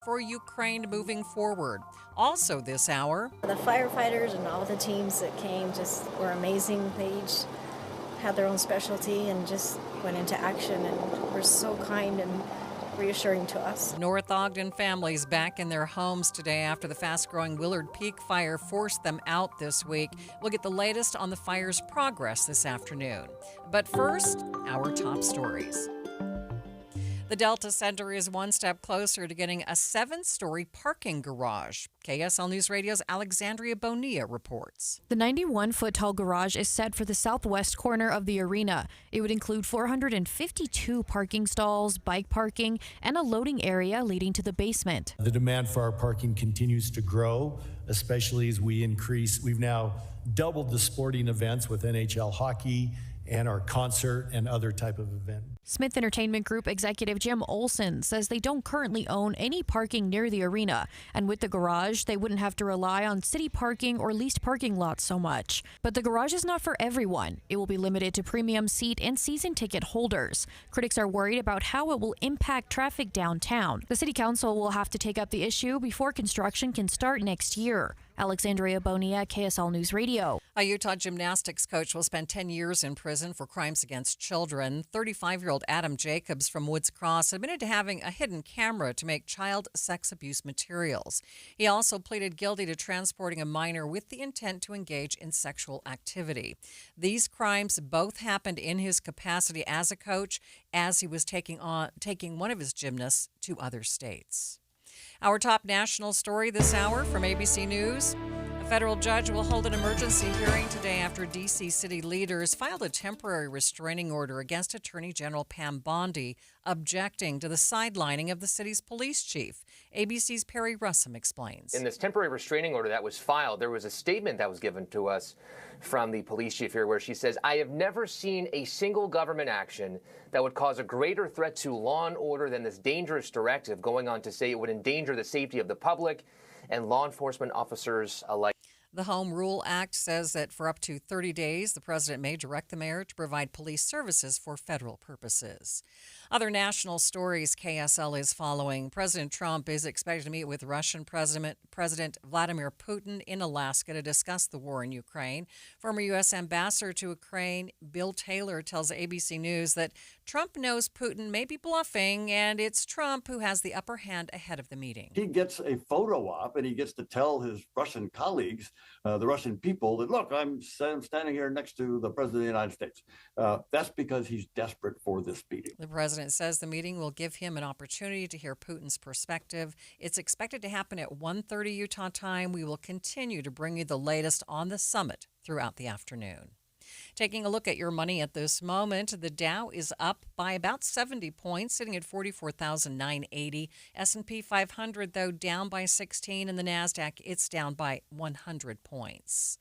for Ukraine moving forward. Also this hour, The firefighters and all the teams that came just were amazing. They each had their own specialty and just went into action and were so kind and reassuring to us. North Ogden families back in their homes today after the fast-growing Willard Peak fire forced them out this week. We'll get the latest on the fire's progress this afternoon. But first, our top stories. The Delta Center is one step closer to getting a 7-story parking garage. KSL News Radio's Alexandria Bonilla reports. The 91-foot-tall garage is set for the southwest corner of the arena. It would include 452 parking stalls, bike parking, and a loading area leading to the basement. The demand for our parking continues to grow, especially as we increase. We've now doubled the sporting events with NHL hockey and our concert and other type of event. Smith Entertainment Group executive Jim Olson says they don't currently own any parking near the arena, and with the garage, they wouldn't have to rely on city parking or leased parking lots so much. But the garage is not for everyone. It will be limited to premium seat and season ticket holders. Critics are worried about how it will impact traffic downtown. The city council will have to take up the issue before construction can start next year. Alexandria Bonilla, KSL News Radio. A Utah gymnastics coach will spend 10 years in prison for crimes against children. 35-year-old Adam Jacobs from Woods Cross admitted to having a hidden camera to make child sex abuse materials. He also pleaded guilty to transporting a minor with the intent to engage in sexual activity. These crimes both happened in his capacity as a coach as he was taking one of his gymnasts to other states. Our top national story this hour from ABC News. A federal judge will hold an emergency hearing today after D.C. city leaders filed a temporary restraining order against Attorney General Pam Bondi, objecting to the sidelining of the city's police chief. ABC's Perry Russum explains. In this temporary restraining order that was filed, there was a statement that was given to us from the police chief here where she says, "I have never seen a single government action that would cause a greater threat to law and order than this dangerous directive," going on to say it would endanger the safety of the public and law enforcement officers alike. The Home Rule Act says that for up to 30 days, the president may direct the mayor to provide police services for federal purposes. Other national stories KSL is following. President Trump is expected to meet with Russian President Vladimir Putin in Alaska to discuss the war in Ukraine. Former U.S. Ambassador to Ukraine Bill Taylor tells ABC News that Trump knows Putin may be bluffing, and it's Trump who has the upper hand ahead of the meeting. He gets a photo op, and he gets to tell his Russian colleagues, the Russian people, that, look, I'm standing here next to the President of the United States. That's because he's desperate for this meeting. The president says the meeting will give him an opportunity to hear Putin's perspective. It's expected to happen at 1:30 Utah time. We will continue to bring you the latest on the summit throughout the afternoon. Taking a look at your money at this moment, the Dow is up by about 70 points, sitting at 44,980. S&P 500, though, down by 16, and the NASDAQ, it's down by 100 points.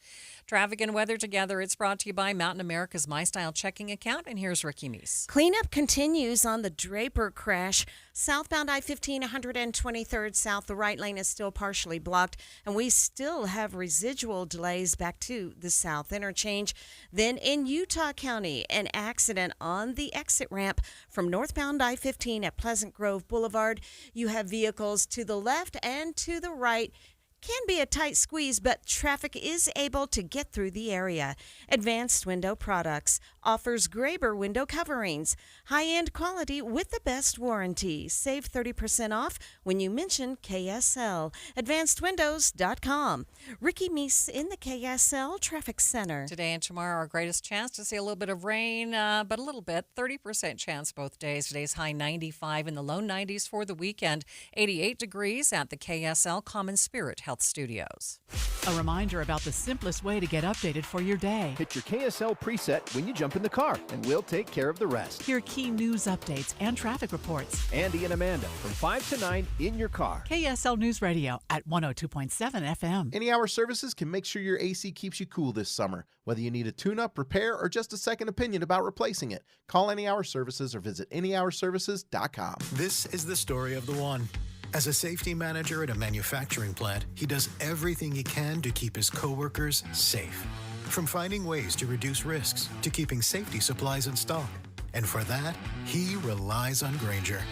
Traffic and weather together, it's brought to you by Mountain America's My Style checking account, and here's Ricky Meese. Cleanup continues on the Draper crash. Southbound I-15, 123rd South, the right lane is still partially blocked, and we still have residual delays back to the South Interchange. Then in Utah County, an accident on the exit ramp from northbound I-15 at Pleasant Grove Boulevard. You have vehicles to the left and to the right. Can be a tight squeeze, but traffic is able to get through the area. Advanced Window Products offers Graber window coverings. High-end quality with the best warranty. Save 30% off when you mention KSL. AdvancedWindows.com. Ricky Meese in the KSL Traffic Center. Today and tomorrow, our greatest chance to see a little bit of rain, but a little bit. 30% chance both days. Today's high 95 in the low 90s for the weekend. 88 degrees at the KSL Common Spirit Health Studios. A reminder about the simplest way to get updated for your day. Hit your KSL preset when you jump in the car, and we'll take care of the rest. Hear key news updates and traffic reports. Andy and Amanda from 5 to 9 in your car. KSL News Radio at 102.7 FM. Any Hour Services can make sure your AC keeps you cool this summer. Whether you need a tune-up, repair, or just a second opinion about replacing it, call Any Hour Services or visit anyhourservices.com. This is the story of the one. As a safety manager at a manufacturing plant, he does everything he can to keep his coworkers safe. From finding ways to reduce risks to keeping safety supplies in stock. And for that, he relies on Grainger,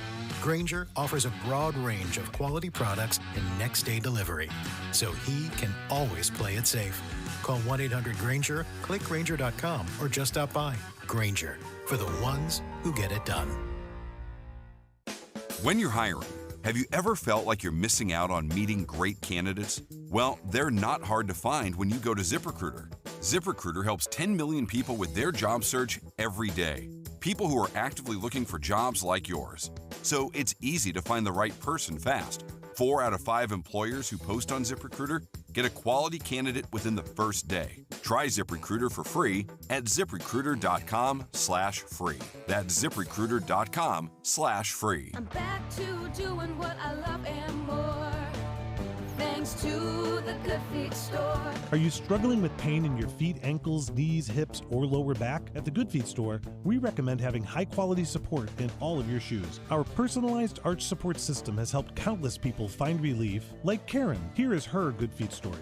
Grainger offers a broad range of quality products and next-day delivery, so he can always play it safe. Call 1-800-GRAINGER, click Grainger.com, or just stop by. Grainger, for the ones who get it done. When you're hiring, have you ever felt like you're missing out on meeting great candidates? Well, they're not hard to find when you go to ZipRecruiter. ZipRecruiter helps 10 million people with their job search every day. People who are actively looking for jobs like yours. So it's easy to find the right person fast. 4 out of 5 employers who post on ZipRecruiter get a quality candidate within the first day. Try ZipRecruiter for free at ZipRecruiter.com/free. That's ZipRecruiter.com/free. I'm back to doing what I love and more. Thanks to the Good Feet store. Are you struggling with pain in your feet, ankles, knees, hips, or lower back? At the Good Feet store, we recommend having high-quality support in all of your shoes. Our personalized arch support system has helped countless people find relief, like Karen. Here is her Good Feet story.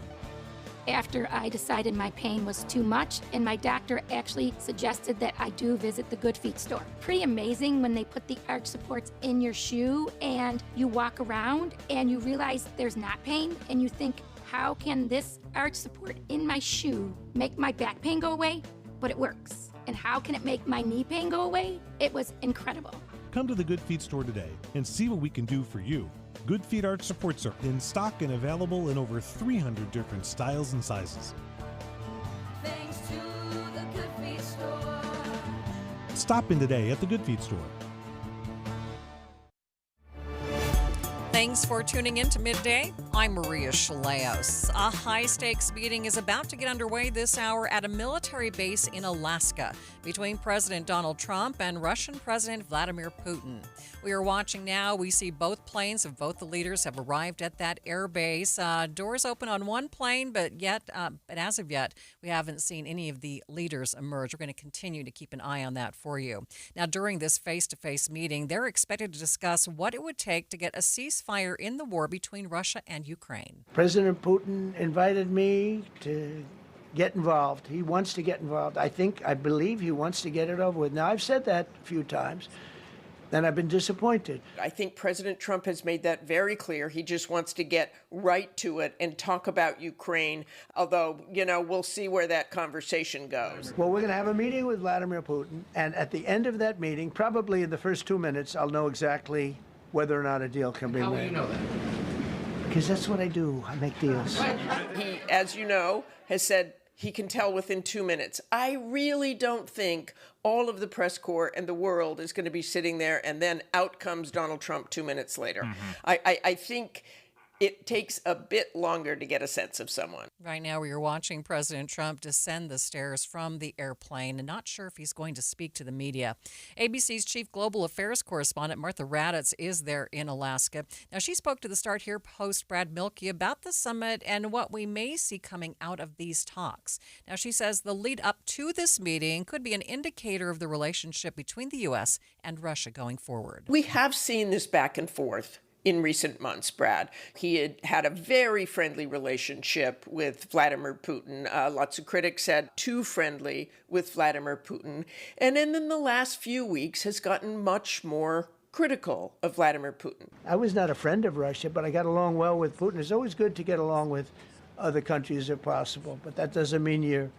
After I decided my pain was too much, and my doctor actually suggested that I do visit the Good Feet store. Pretty amazing when they put the arch supports in your shoe and you walk around and you realize there's not pain, and you think, how can this arch support in my shoe make my back pain go away? But it works. And how can it make my knee pain go away? It was incredible. Come to the Good Feet store today and see what we can do for you. Good Feet arch supports are in stock and available in over 300 different styles and sizes. Thanks to the Good Feet store. Stop in today at the Good Feet store. Thanks for tuning in to Midday. I'm Maria Shilaos. A high-stakes meeting is about to get underway this hour at a military base in Alaska between President Donald Trump and Russian President Vladimir Putin. We are watching now. We see both planes of both the leaders have arrived at that air base. Doors open on one plane, but as of yet, we haven't seen any of the leaders emerge. We're going to continue to keep an eye on that for you. Now, during this face-to-face meeting, they're expected to discuss what it would take to get a ceasefire in the war between Russia and Ukraine. President Putin invited me to get involved. He wants to get involved. I believe he wants to get it over with. Now, I've said that a few times, and I've been disappointed. I think President Trump has made that very clear. He just wants to get right to it and talk about Ukraine, although, we'll see where that conversation goes. Well, we're going to have a meeting with Vladimir Putin, and at the end of that meeting, probably in the first 2 minutes, I'll know exactly whether or not a deal can be made. How will you know that? Because that's what I do. I make deals. He, as you know, has said he can tell within 2 minutes. I really don't think all of the press corps and the world is going to be sitting there and then out comes Donald Trump 2 minutes later. Mm-hmm. I think it takes a bit longer to get a sense of someone. Right now, we are watching President Trump descend the stairs from the airplane and not sure if he's going to speak to the media. ABC's chief global affairs correspondent, Martha Raddatz, is there in Alaska. Now, she spoke to the Start Here host, Brad Milkey, about the summit and what we may see coming out of these talks. Now, she says the lead up to this meeting could be an indicator of the relationship between the U.S. and Russia going forward. We have seen this back and forth in recent months, Brad. He had a very friendly relationship with Vladimir Putin. Lots of critics said too friendly with Vladimir Putin. And then in the last few weeks has gotten much more critical of Vladimir Putin. I was not a friend of Russia, but I got along well with Putin. It's always good to get along with other countries if possible, but that doesn't mean you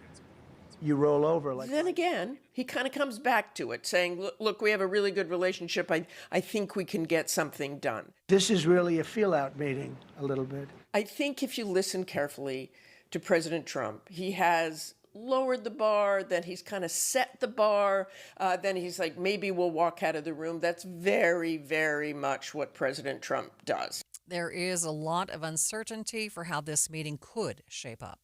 roll over. Then again, he kind of comes back to it, saying, look, we have a really good relationship. I think we can get something done. This is really a feel-out meeting, a little bit. I think if you listen carefully to President Trump, he has lowered the bar, then he's kind of set the bar, then he's like, maybe we'll walk out of the room. That's very, very much what President Trump does. There is a lot of uncertainty for how this meeting could shape up.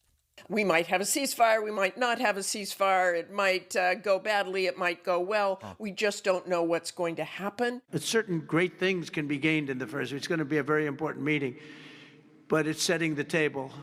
We might have a ceasefire. We might not have a ceasefire. It might go badly. It might go well. We just don't know what's going to happen. Certain great things can be gained in the first. It's going to be a very important meeting, but it's setting the table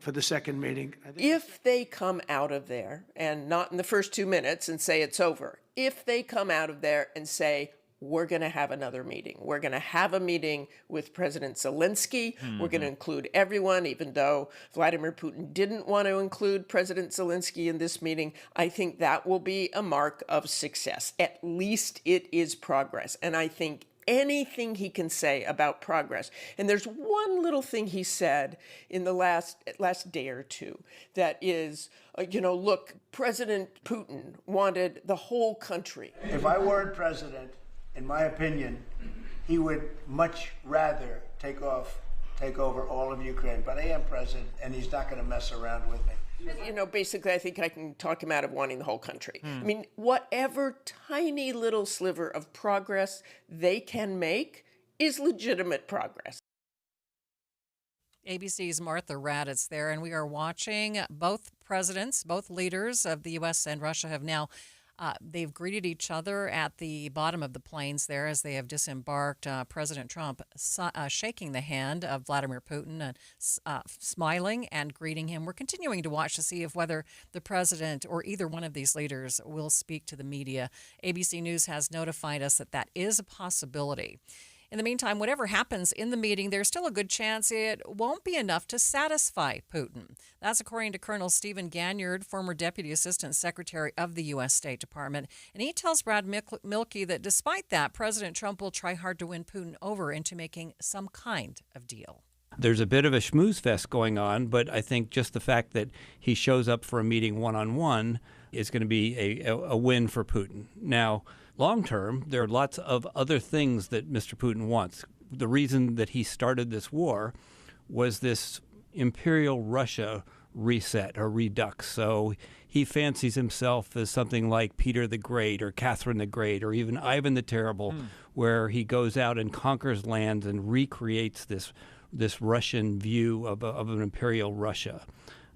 for the second meeting. If they come out of there, and not in the first 2 minutes and say it's over, if they come out of there and say, we're going to have another meeting. We're going to have a meeting with President Zelensky. Mm-hmm. We're going to include everyone, even though Vladimir Putin didn't want to include President Zelensky in this meeting. I think that will be a mark of success. At least it is progress. And I think anything he can say about progress. And there's one little thing he said in the last day or two that is, look, President Putin wanted the whole country. If I weren't president, in my opinion, he would much rather take over all of Ukraine. But I am president, and he's not going to mess around with me. Basically, I think I can talk him out of wanting the whole country. I mean, whatever tiny little sliver of progress they can make is legitimate progress. ABC's Martha Raddatz there, and we are watching both presidents, both leaders of the U.S. and Russia have now they've greeted each other at the bottom of the planes there as they have disembarked. President Trump shaking the hand of Vladimir Putin, smiling and greeting him. We're continuing to watch to see if whether the president or either one of these leaders will speak to the media. ABC News has notified us that is a possibility. In the meantime, whatever happens in the meeting, there's still a good chance it won't be enough to satisfy Putin. That's according to Colonel Stephen Ganyard, former Deputy Assistant Secretary of the U.S. State Department. And he tells Brad Milkey that despite that, President Trump will try hard to win Putin over into making some kind of deal. There's a bit of a schmooze fest going on, but I think just the fact that he shows up for a meeting one-on-one is going to be a win for Putin. Now, long term, there are lots of other things that Mr. Putin wants. The reason that he started this war was this imperial Russia reset or redux. So he fancies himself as something like Peter the Great or Catherine the Great or even Ivan the Terrible, where he goes out and conquers lands and recreates this Russian view of an imperial Russia.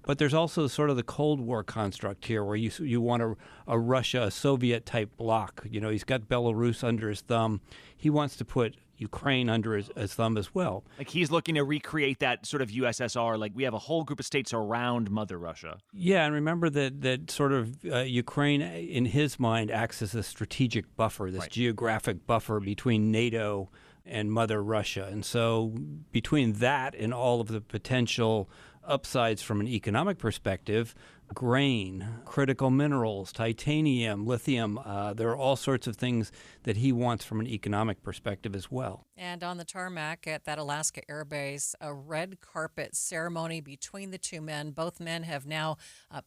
But there's also sort of the Cold War construct here where you want a Russia, a Soviet-type bloc. He's got Belarus under his thumb. He wants to put Ukraine under his thumb as well. Like he's looking to recreate that sort of USSR, like we have a whole group of states around Mother Russia. Yeah, and remember that sort of Ukraine, in his mind, acts as a strategic buffer, this geographic buffer between NATO and Mother Russia. And so between that and all of the potential upsides from an economic perspective, grain, critical minerals, titanium, lithium, there are all sorts of things that he wants from an economic perspective as well. And on the tarmac at that Alaska Air Base, a red carpet ceremony between the two men. Both men have now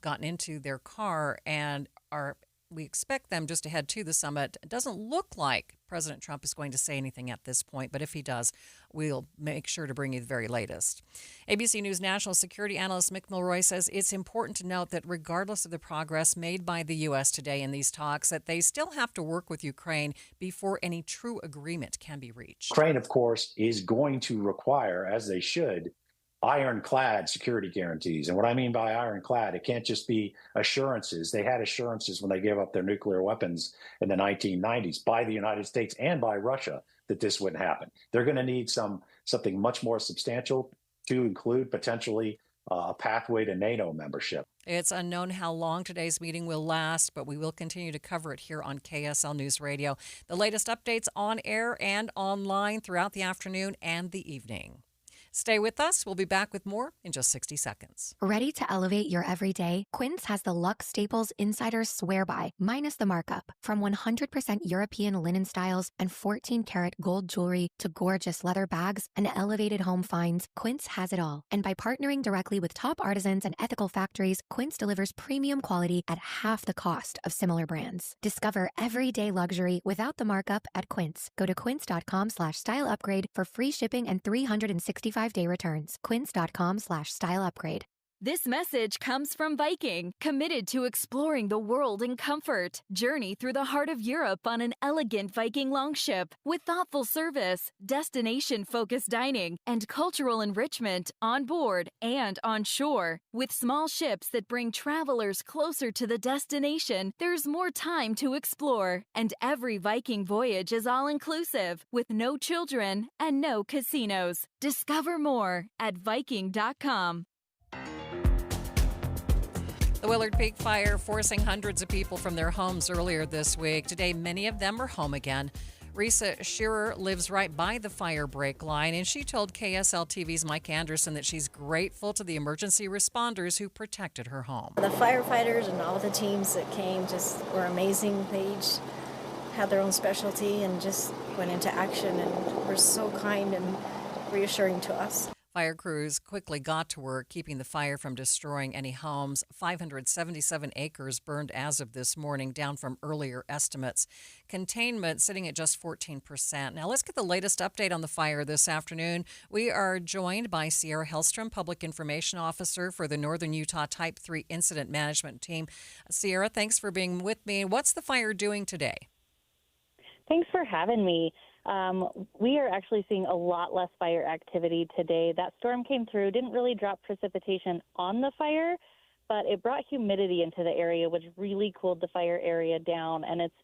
gotten into their car and we expect them just to head to the summit. It doesn't look like President Trump is going to say anything at this point, but if he does, we'll make sure to bring you the very latest. ABC News national security analyst Mick Milroy says it's important to note that regardless of the progress made by the U.S. today in these talks, that they still have to work with Ukraine before any true agreement can be reached. Ukraine, of course, is going to require, as they should, ironclad security guarantees. And what I mean by ironclad, it can't just be assurances. They had assurances when they gave up their nuclear weapons in the 1990s by the United States and by Russia that this wouldn't happen. They're going to need something much more substantial to include potentially a pathway to NATO membership. It's unknown how long today's meeting will last, but we will continue to cover it here on KSL News Radio. The latest updates on air and online throughout the afternoon and the evening. Stay with us. We'll be back with more in just 60 seconds. Ready to elevate your everyday? Quince has the luxe staples insiders swear by, minus the markup. From 100% European linen styles and 14-karat gold jewelry to gorgeous leather bags and elevated home finds, Quince has it all. And by partnering directly with top artisans and ethical factories, Quince delivers premium quality at half the cost of similar brands. Discover everyday luxury without the markup at Quince. Go to quince.com/style upgrade for free shipping and 365-day returns. Quince.com/style upgrade. This message comes from Viking, committed to exploring the world in comfort. Journey through the heart of Europe on an elegant Viking longship with thoughtful service, destination-focused dining, and cultural enrichment on board and on shore. With small ships that bring travelers closer to the destination, there's more time to explore. And every Viking voyage is all-inclusive, with no children and no casinos. Discover more at Viking.com. The Willard Peak fire forcing hundreds of people from their homes earlier this week. Today, many of them are home again. Risa Shearer lives right by the fire break line, and she told KSL TV's Mike Anderson that she's grateful to the emergency responders who protected her home. The firefighters and all the teams that came just were amazing. They each had their own specialty and just went into action and were so kind and reassuring to us. Fire crews quickly got to work, keeping the fire from destroying any homes. 577 acres burned as of this morning, down from earlier estimates. Containment sitting at just 14%. Now let's get the latest update on the fire this afternoon. We are joined by Sierra Hellstrom, Public Information Officer for the Northern Utah Type 3 Incident Management Team. Sierra, thanks for being with me. What's the fire doing today? Thanks for having me. We are actually seeing a lot less fire activity today. That storm came through, didn't really drop precipitation on the fire, but it brought humidity into the area, which really cooled the fire area down. And it's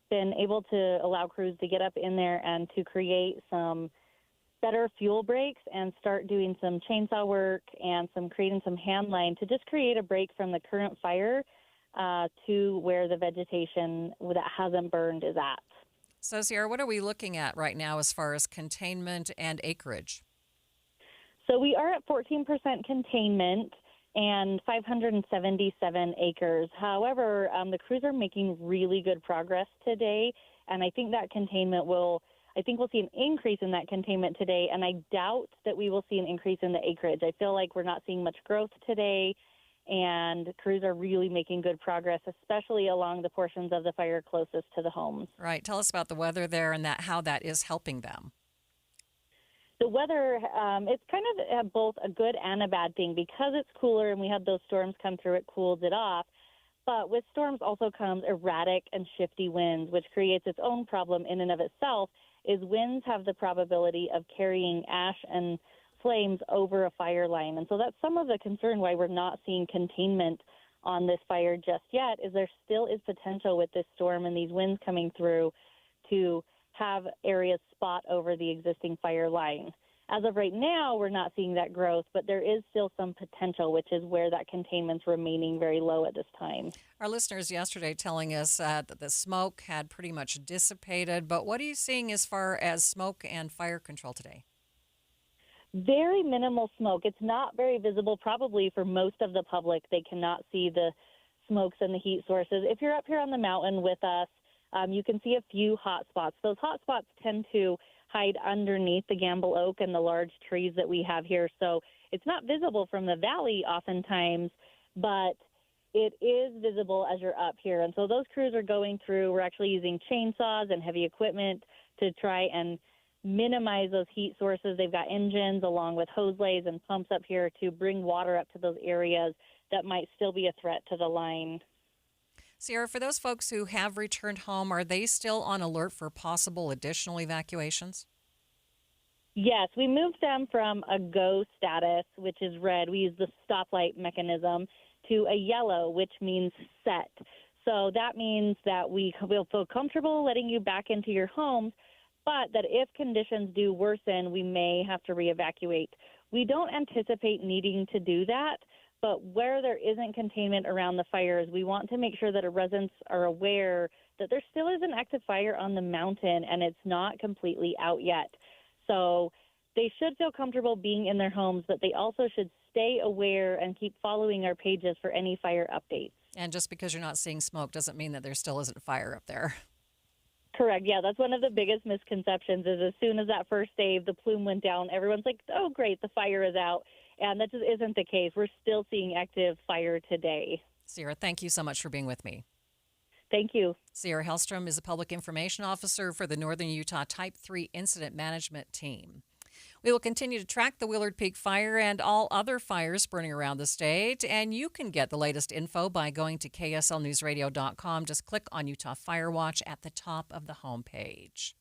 been able to allow crews to get up in there and to create some better fuel breaks and start doing some chainsaw work and creating some hand line to just create a break from the current fire to where the vegetation that hasn't burned is at. So, Sierra, what are we looking at right now as far as containment and acreage? So we are at 14% containment and 577 acres. However, the crews are making really good progress today, and I think that containment we'll see an increase in that containment today, and I doubt that we will see an increase in the acreage. I feel like we're not seeing much growth today, and crews are really making good progress, especially along the portions of the fire closest to the homes. Right. Tell us about the weather there and how that is helping them. The weather, it's kind of both a good and a bad thing. Because it's cooler and we had those storms come through, it cools it off. But with storms also comes erratic and shifty winds, which creates its own problem in and of itself, is winds have the probability of carrying ash and flames over a fire line. And so that's some of the concern why we're not seeing containment on this fire just yet, is there still is potential with this storm and these winds coming through to have areas spot over the existing fire line. As of right now, we're not seeing that growth, but there is still some potential, which is where that containment's remaining very low at this time. Our listeners yesterday telling us that the smoke had pretty much dissipated, but what are you seeing as far as smoke and fire control today? Very minimal smoke. It's not very visible, probably for most of the public. They cannot see the smokes and the heat sources. If you're up here on the mountain with us, you can see a few hot spots. Those hot spots tend to hide underneath the gamble oak and the large trees that we have here. So it's not visible from the valley oftentimes, but it is visible as you're up here. And so those crews are going through. We're actually using chainsaws and heavy equipment to try and minimize those heat sources. They've got engines along with hose lays and pumps up here to bring water up to those areas that might still be a threat to the line. Sierra, for those folks who have returned home, are they still on alert for possible additional evacuations? Yes, we moved them from a go status, which is red. We use the stoplight mechanism, to a yellow, which means set. So that means that we will feel comfortable letting you back into your homes, but that if conditions do worsen, we may have to reevacuate. We don't anticipate needing to do that, but where there isn't containment around the fires, we want to make sure that our residents are aware that there still is an active fire on the mountain and it's not completely out yet. So they should feel comfortable being in their homes, but they also should stay aware and keep following our pages for any fire updates. And just because you're not seeing smoke doesn't mean that there still isn't fire up there. Correct. Yeah, that's one of the biggest misconceptions is as soon as that first day the plume went down, everyone's like, oh, great, the fire is out. And that just isn't the case. We're still seeing active fire today. Sierra, thank you so much for being with me. Thank you. Sierra Hellstrom is a Public Information Officer for the Northern Utah Type 3 Incident Management Team. We will continue to track the Willard Peak fire and all other fires burning around the state, and you can get the latest info by going to kslnewsradio.com. Just click on Utah Fire Watch at the top of the homepage.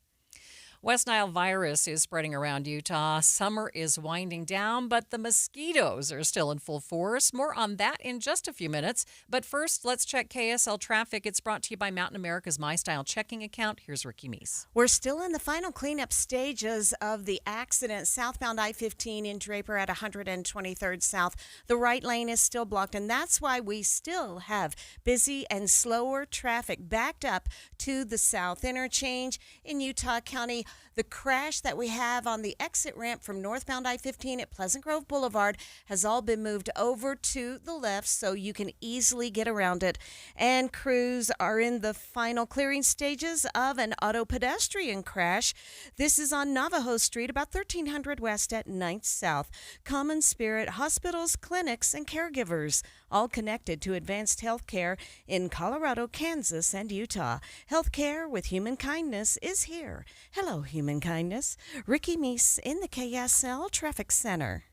West Nile virus is spreading around Utah. Summer is winding down, but the mosquitoes are still in full force. More on that in just a few minutes. But first, let's check KSL traffic. It's brought to you by Mountain America's MyStyle checking account. Here's Ricky Meese. We're still in the final cleanup stages of the accident. Southbound I-15 in Draper at 123rd South. The right lane is still blocked, and that's why we still have busy and slower traffic backed up to the South Interchange in Utah County. The crash that we have on the exit ramp from northbound I-15 at Pleasant Grove Boulevard has all been moved over to the left so you can easily get around it. And crews are in the final clearing stages of an auto pedestrian crash. This is on Navajo Street, about 1300 West at 9th South. Common Spirit hospitals, clinics, and caregivers, all connected to advanced health care in Colorado, Kansas, and Utah. Healthcare with human kindness is here. Hello, human kindness. Ricky Meese in the KSL Traffic Center.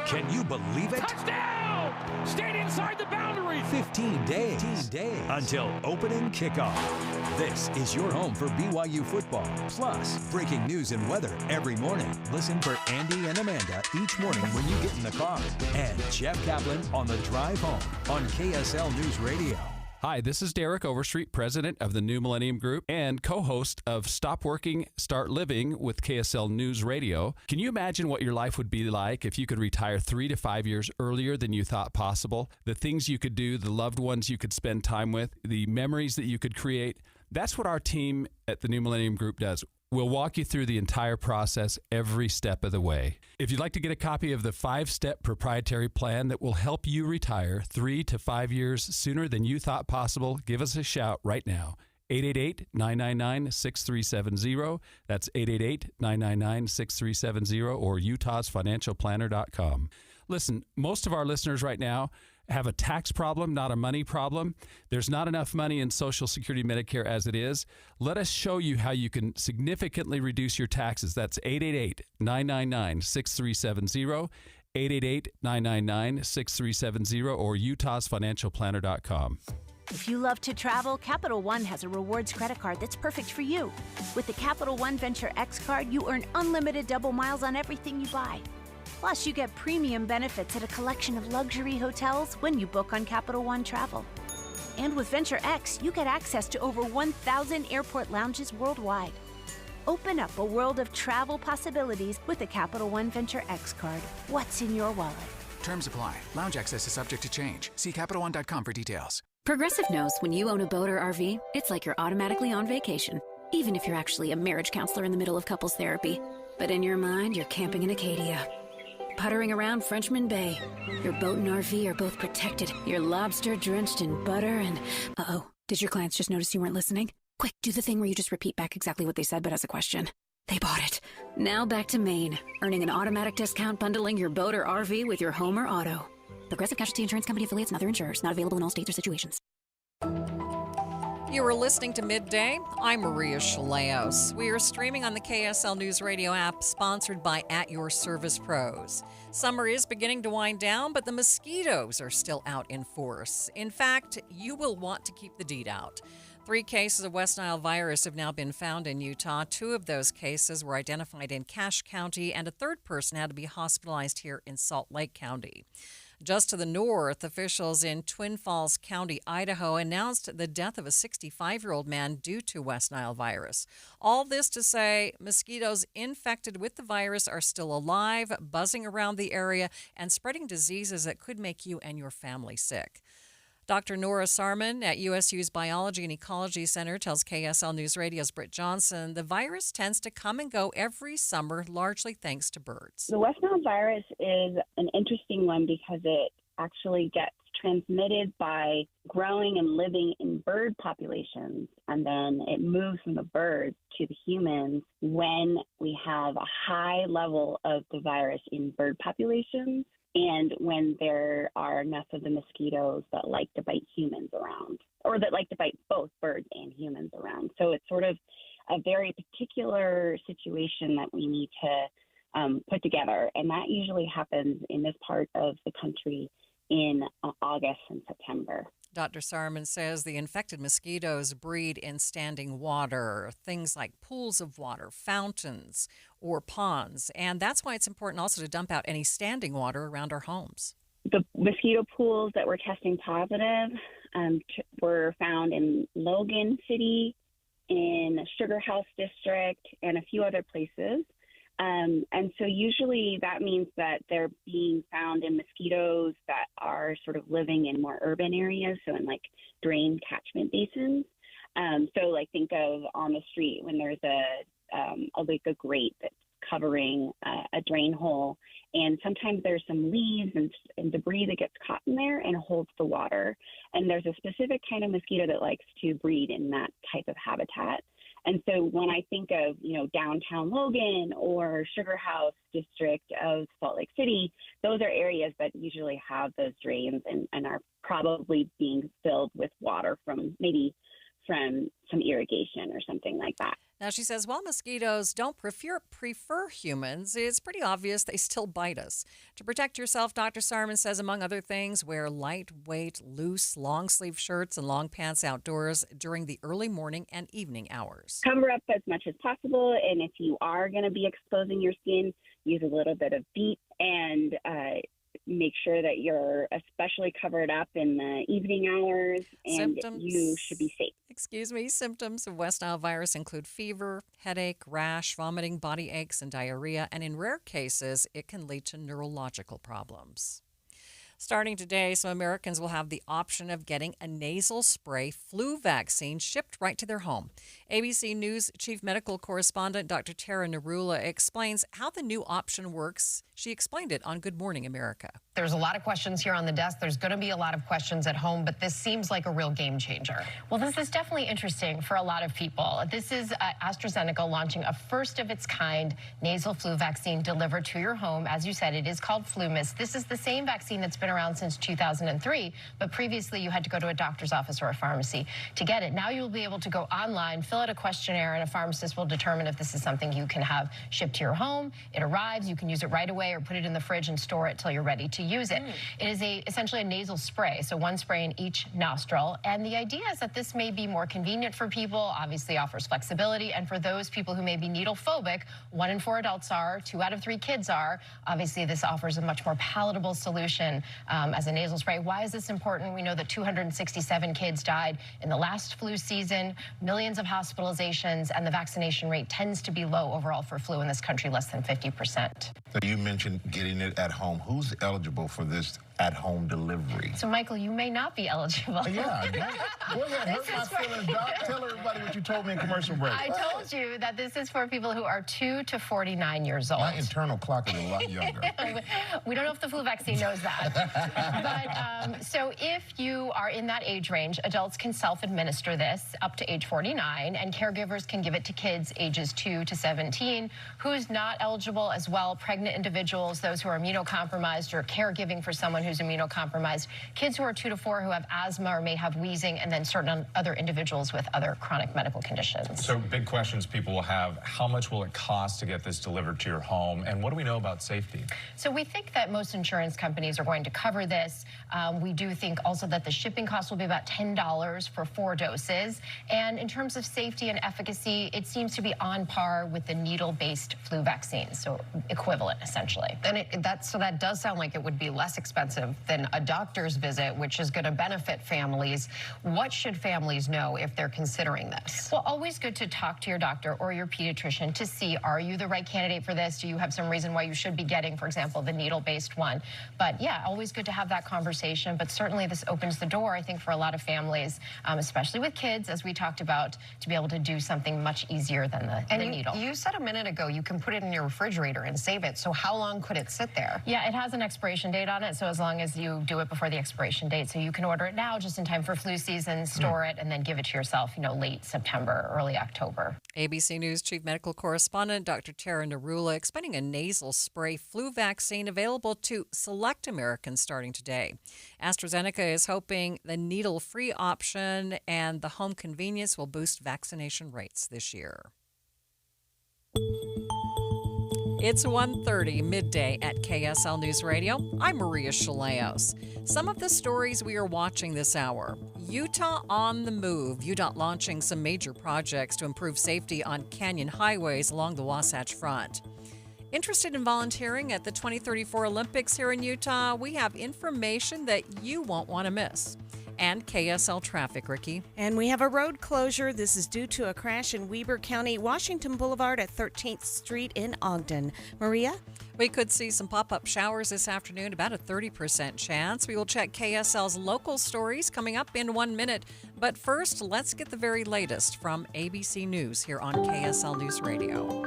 Can you believe it? Touchdown! Stayed inside the boundary. 15 days until opening kickoff. This is your home for BYU football. Plus, breaking news and weather every morning. Listen for Andy and Amanda each morning when you get in the car. And Jeff Kaplan on the drive home on KSL News Radio. Hi, this is Derek Overstreet, president of the New Millennium Group and co-host of Stop Working, Start Living with KSL News Radio. Can you imagine what your life would be like if you could retire 3 to 5 years earlier than you thought possible? The things you could do, the loved ones you could spend time with, the memories that you could create. That's what our team at the New Millennium Group does. We'll walk you through the entire process every step of the way. If you'd like to get a copy of the 5-step proprietary plan that will help you retire 3 to 5 years sooner than you thought possible, give us a shout right now. 888-999-6370. That's 888-999-6370 or utahsfinancialplanner.com. Listen, most of our listeners right now have a tax problem, not a money problem. There's not enough money in Social Security Medicare as it is. Let us show you how you can significantly reduce your taxes. That's 888-999-6370, 888-999-6370, or utahsfinancialplanner.com. If you love to travel, Capital One has a rewards credit card that's perfect for you. With the Capital One Venture X card, you earn unlimited double miles on everything you buy. Plus, you get premium benefits at a collection of luxury hotels when you book on Capital One Travel. And with Venture X, you get access to over 1,000 airport lounges worldwide. Open up a world of travel possibilities with the Capital One Venture X card. What's in your wallet? Terms apply. Lounge access is subject to change. See CapitalOne.com for details. Progressive knows when you own a boat or RV, it's like you're automatically on vacation, even if you're actually a marriage counselor in the middle of couples therapy. But in your mind, you're camping in Acadia, puttering around Frenchman Bay. Your boat and RV are both protected. You're lobster drenched in butter and... Uh-oh. Did your clients just notice you weren't listening? Quick, do the thing where you just repeat back exactly what they said, but as a question. They bought it. Now back to Maine, earning an automatic discount bundling your boat or RV with your home or auto. Progressive Casualty Insurance Company affiliates and other insurers. Not available in all states or situations. You are listening to Midday. I'm Maria Shilaos. We are streaming on the KSL News Radio app, sponsored by At Your Service Pros. Summer is beginning to wind down, but the mosquitoes are still out in force. In fact, you will want to keep the DEET out. 3 cases of West Nile virus have now been found in Utah. 2 of those cases were identified in Cache County, and a third person had to be hospitalized here in Salt Lake County. Just to the north, officials in Twin Falls County, Idaho, announced the death of a 65-year-old man due to West Nile virus. All this to say mosquitoes infected with the virus are still alive, buzzing around the area, and spreading diseases that could make you and your family sick. Dr. Nora Sarman at USU's Biology and Ecology Center tells KSL News Radio's Britt Johnson the virus tends to come and go every summer, largely thanks to birds. The West Nile virus is an interesting one because it actually gets transmitted by growing and living in bird populations, and then it moves from the birds to the humans when we have a high level of the virus in bird populations, and when there are enough of the mosquitoes that like to bite humans around, or that like to bite both birds and humans around. So it's sort of a very particular situation that we need to put together. And that usually happens in this part of the country in August and September. Dr. Sarman says the infected mosquitoes breed in standing water, things like pools of water, fountains, or ponds. And that's why it's important also to dump out any standing water around our homes. The mosquito pools that were testing positive were found in Logan City, in Sugar House District, and a few other places. And so usually that means that they're being found in mosquitoes that are sort of living in more urban areas, so in like drained catchment basins. So like think of on the street when there's like a grate that's covering a drain hole, and sometimes there's some leaves and debris that gets caught in there and holds the water. And there's a specific kind of mosquito that likes to breed in that type of habitat. And so when I think of, downtown Logan or Sugar House district of Salt Lake City, those are areas that usually have those drains and are probably being filled with water from some irrigation or something like that. Now, she says while mosquitoes don't prefer humans, it's pretty obvious they still bite us. To protect yourself, Dr. Sarman says, among other things, wear lightweight, loose, long-sleeve shirts and long pants outdoors during the early morning and evening hours. Cover up as much as possible, and if you are going to be exposing your skin, use a little bit of DEET and make sure that you're especially covered up in the evening hours, and you should be safe. Symptoms of West Nile virus include fever, headache, rash, vomiting, body aches, and diarrhea, and in rare cases, it can lead to neurological problems. Starting today, some Americans will have the option of getting a nasal spray flu vaccine shipped right to their home. ABC News Chief Medical Correspondent Dr. Tara Narula explains how the new option works. She explained it on Good Morning America. There's a lot of questions here on the desk. There's going to be a lot of questions at home, but this seems like a real game changer. Well, this is definitely interesting for a lot of people. This is AstraZeneca launching a first-of-its-kind nasal flu vaccine delivered to your home. As you said, it is called FluMist. This is the same vaccine that's been around since 2003, but previously you had to go to a doctor's office or a pharmacy to get it. Now you'll be able to go online, fill out a questionnaire, and a pharmacist will determine if this is something you can have shipped to your home. It arrives, you can use it right away or put it in the fridge and store it till you're ready to use it. It is essentially a nasal spray, so one spray in each nostril, and the idea is that this may be more convenient for people, obviously offers flexibility, and for those people who may be needle phobic, 1 in 4 adults are, 2 out of 3 kids are. Obviously, this offers a much more palatable solution as a nasal spray. Why is this important? We know that 267 kids died in the last flu season, millions of hospitalizations, and the vaccination rate tends to be low overall for flu in this country, less than 50%. So you mentioned getting it at home. Who's eligible for this at-home delivery? So, Michael, you may not be eligible. Yeah, go ahead, hurt my feelings, Doc. Tell everybody what you told me in commercial break. I told you that this is for people who are 2 to 49 years old. My internal clock is a lot younger. We don't know if the flu vaccine knows that. But so if you are in that age range, adults can self-administer this up to age 49, and caregivers can give it to kids ages 2 to 17. Who's not eligible as well? Pregnant individuals, those who are immunocompromised or caregiving for someone who's immunocompromised, kids who are 2 to 4 who have asthma or may have wheezing, and then certain other individuals with other chronic medical conditions. So big questions people will have: how much will it cost to get this delivered to your home, and what do we know about safety? So we think that most insurance companies are going to cover this. We do think also that the shipping cost will be about $10 for 4 doses. And in terms of safety and efficacy, it seems to be on par with the needle-based flu vaccine, so equivalent essentially. And that does sound like it would be less expensive than a doctor's visit, which is going to benefit families. What should families know if they're considering this? Well, always good to talk to your doctor or your pediatrician to see, are you the right candidate for this? Do you have some reason why you should be getting, for example, the needle-based one? But yeah, always good to have that conversation. But certainly this opens the door, I think, for a lot of families, especially with kids, as we talked about, to be able to do something much easier than the needle. You said a minute ago you can put it in your refrigerator and save it. So how long could it sit there? Yeah, it has an expiration date on it, so as long as you do it before the expiration date. So you can order it now, just in time for flu season, store it, and then give it to yourself, late September, early October. ABC News Chief Medical Correspondent Dr. Tara Narula explaining a nasal spray flu vaccine available to select Americans starting today. AstraZeneca is hoping the needle-free option and the home convenience will boost vaccination rates this year. It's 1:30 midday at KSL News Radio. I'm Maria Shilaos. Some of the stories we are watching this hour. Utah on the move. UDOT launching some major projects to improve safety on canyon highways along the Wasatch Front. Interested in volunteering at the 2034 Olympics here in Utah? We have information that you won't want to miss. And KSL traffic, Ricky. And we have a road closure. This is due to a crash in Weber County, Washington Boulevard at 13th Street in Ogden. Maria? We could see some pop-up showers this afternoon, about a 30% chance. We will check KSL's local stories coming up in 1 minute. But first, let's get the very latest from ABC News here on KSL News Radio.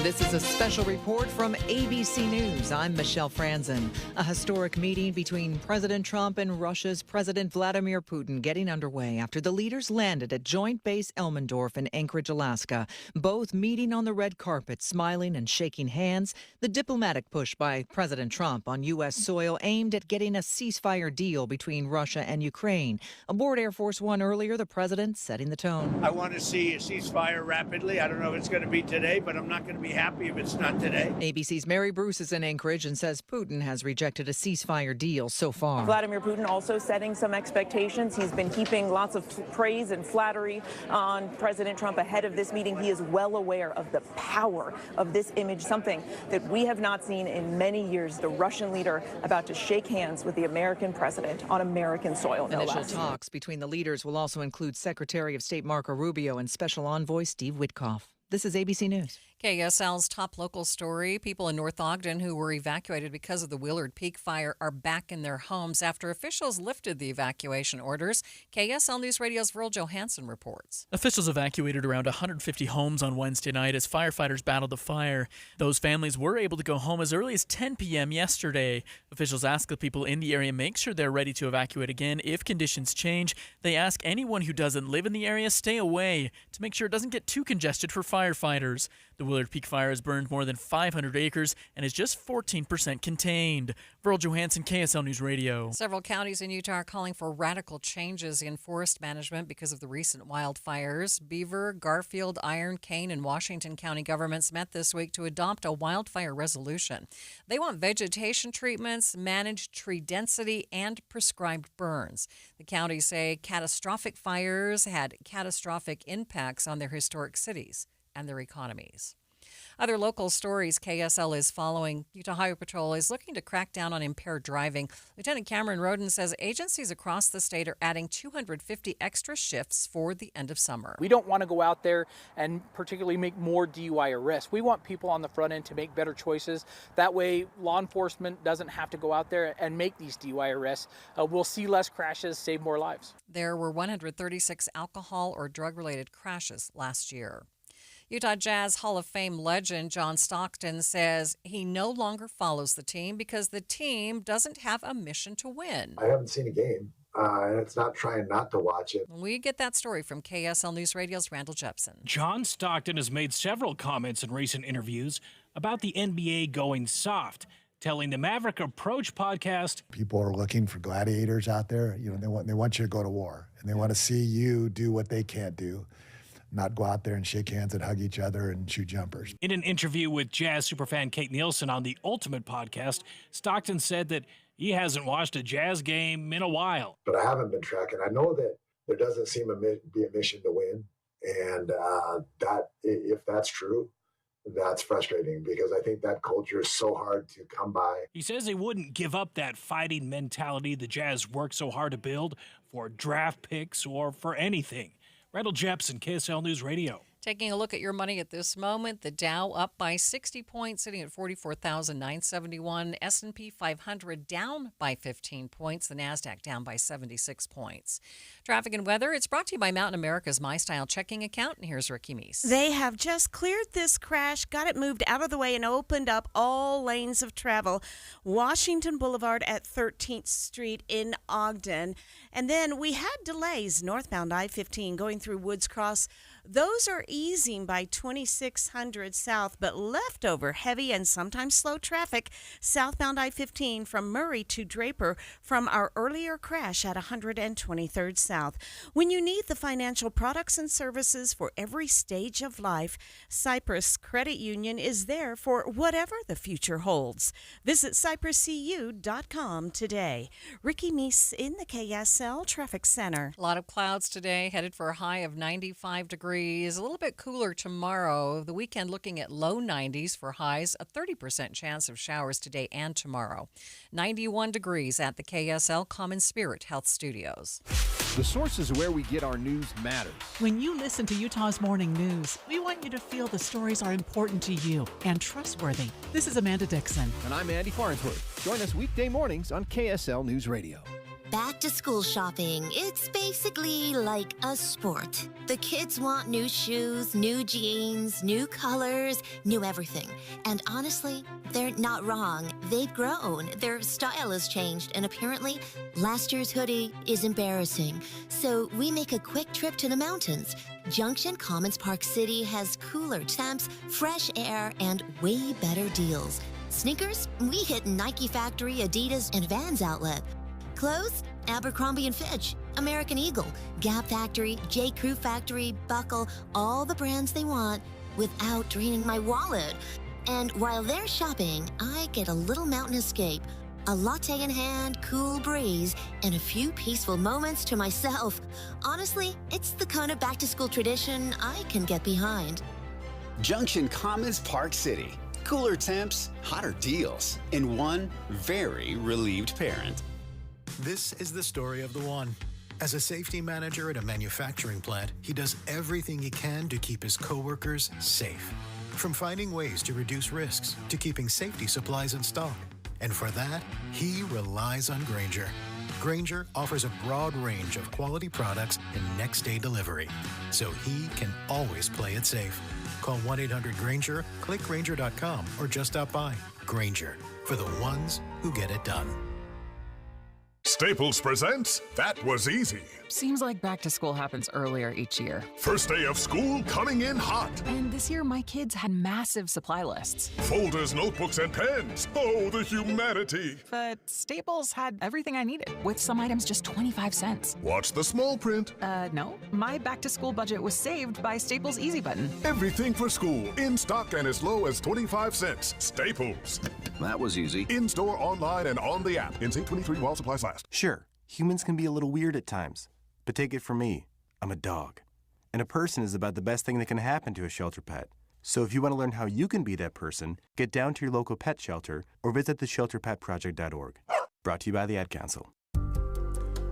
This is a special report from ABC News. I'm Michelle Franzen. A historic meeting between President Trump and Russia's President Vladimir Putin getting underway after the leaders landed at Joint Base Elmendorf in Anchorage, Alaska. Both meeting on the red carpet, smiling and shaking hands. The diplomatic push by President Trump on U.S. soil aimed at getting a ceasefire deal between Russia and Ukraine. Aboard Air Force One earlier, the president setting the tone. I want to see a ceasefire rapidly. I don't know if it's going to be today, but I'm not going to be happy if it's not today. ABC's Mary Bruce is in Anchorage and says Putin has rejected a ceasefire deal so far. Vladimir Putin also setting some expectations. He's been heaping lots of praise and flattery on President Trump ahead of this meeting. He is well aware of the power of this image, something that we have not seen in many years. The Russian leader about to shake hands with the American president on American soil. No Initial less. talks between the leaders will also include Secretary of State Marco Rubio and Special Envoy Steve Witkoff. This is ABC News. KSL's top local story. People in North Ogden who were evacuated because of the Willard Peak fire are back in their homes after officials lifted the evacuation orders. KSL News Radio's Virl Johansson reports. Officials evacuated around 150 homes on Wednesday night as firefighters battled the fire. Those families were able to go home as early as 10 p.m. yesterday. Officials ask the people in the area make sure they're ready to evacuate again if conditions change. They ask anyone who doesn't live in the area stay away to make sure it doesn't get too congested for firefighters. The Willard Peak fire has burned more than 500 acres and is just 14% contained. Virl Johansson, KSL News Radio. Several counties in Utah are calling for radical changes in forest management because of the recent wildfires. Beaver, Garfield, Iron, Kane, and Washington County governments met this week to adopt a wildfire resolution. They want vegetation treatments, managed tree density, and prescribed burns. The counties say catastrophic fires had catastrophic impacts on their historic cities and their economies. Other local stories KSL is following. Utah Highway Patrol is looking to crack down on impaired driving. Lieutenant Cameron Roden says agencies across the state are adding 250 extra shifts for the end of summer. We don't want to go out there and particularly make more DUI arrests. We want people on the front end to make better choices. That way, law enforcement doesn't have to go out there and make these DUI arrests. We'll see less crashes, save more lives. There were 136 alcohol or drug-related crashes last year. Utah Jazz Hall of Fame legend John Stockton says he no longer follows the team because the team doesn't have a mission to win. I haven't seen a game, and it's not trying not to watch it. We get that story from KSL News Radio's Randall Jepson. John Stockton has made several comments in recent interviews about the NBA going soft, telling the Maverick Approach podcast. People are looking for gladiators out there. You know, they want you to go to war, and they want to see you do what they can't do. Not go out there and shake hands and hug each other and shoot jumpers. In an interview with Jazz superfan Kate Nielsen on the Ultimate podcast, Stockton said that he hasn't watched a Jazz game in a while. But I haven't been tracking. I know that there doesn't seem to be a mission to win. And that, if that's true, that's frustrating because I think that culture is so hard to come by. He says he wouldn't give up that fighting mentality the Jazz worked so hard to build for draft picks or for anything. Randall Jepson, KSL News Radio. Taking a look at your money at this moment, the Dow up by 60 points, sitting at 44,971. S&P 500 down by 15 points. The NASDAQ down by 76 points. Traffic and weather, it's brought to you by Mountain America's My Style checking account. And here's Ricky Meese. They have just cleared this crash, got it moved out of the way, and opened up all lanes of travel. Washington Boulevard at 13th Street in Ogden. And then we had delays northbound I-15 going through Woods Cross. Those are easing by 2600 south, but leftover heavy and sometimes slow traffic southbound I-15 from Murray to Draper from our earlier crash at 123rd south. When you need the financial products and services for every stage of life, Cyprus Credit Union is there for whatever the future holds. Visit cypruscu.com today. Ricky Meese in the KSL Traffic Center. A lot of clouds today, headed for a high of 95 degrees. degrees. A little bit cooler tomorrow. The weekend looking at low 90s for highs. A 30% chance of showers today and tomorrow. 91 degrees at the KSL Common Spirit Health Studios. The sources where we get our news matters. When you listen to Utah's Morning News, we want you to feel the stories are important to you and trustworthy. This is Amanda Dixon. And I'm Andy Farnsworth. Join us weekday mornings on KSL News Radio. Back to school shopping, it's basically like a sport. The kids want new shoes, new jeans, new colors, new everything. And honestly, they're not wrong. They've grown. Their style has changed, and apparently, last year's hoodie is embarrassing. So we make a quick trip to the mountains. Junction Commons Park City has cooler temps, fresh air, and way better deals. Sneakers? We hit Nike Factory, Adidas, and Vans Outlet. Clothes? Abercrombie & Fitch, American Eagle, Gap Factory, J. Crew Factory, Buckle, all the brands they want without draining my wallet. And while they're shopping, I get a little mountain escape, a latte in hand, cool breeze, and a few peaceful moments to myself. Honestly, it's the kind of back-to-school tradition I can get behind. Junction Commons Park City. Cooler temps, hotter deals, and one very relieved parent. This is the story of the one. As a safety manager at a manufacturing plant, he does everything he can to keep his coworkers safe. From finding ways to reduce risks to keeping safety supplies in stock. And for that, he relies on Grainger. Grainger offers a broad range of quality products and next-day delivery, so he can always play it safe. Call 1-800-GRAINGER, click Grainger.com, or just stop by. Grainger, for the ones who get it done. Staples presents That Was Easy. Seems like back to school happens earlier each year. First day of school coming in hot. And this year, my kids had massive supply lists. Folders, notebooks, and pens. Oh, the humanity. But Staples had everything I needed, with some items just 25 cents. Watch the small print. No. My back to school budget was saved by Staples Easy Button. Everything for school, in stock and as low as 25 cents. Staples. That was easy. In-store, online, and on the app. In St. 23 while supplies last. Sure, humans can be a little weird at times. But take it from me, I'm a dog. And a person is about the best thing that can happen to a shelter pet. So if you want to learn how you can be that person, get down to your local pet shelter or visit theshelterpetproject.org. Brought to you by the Ad Council.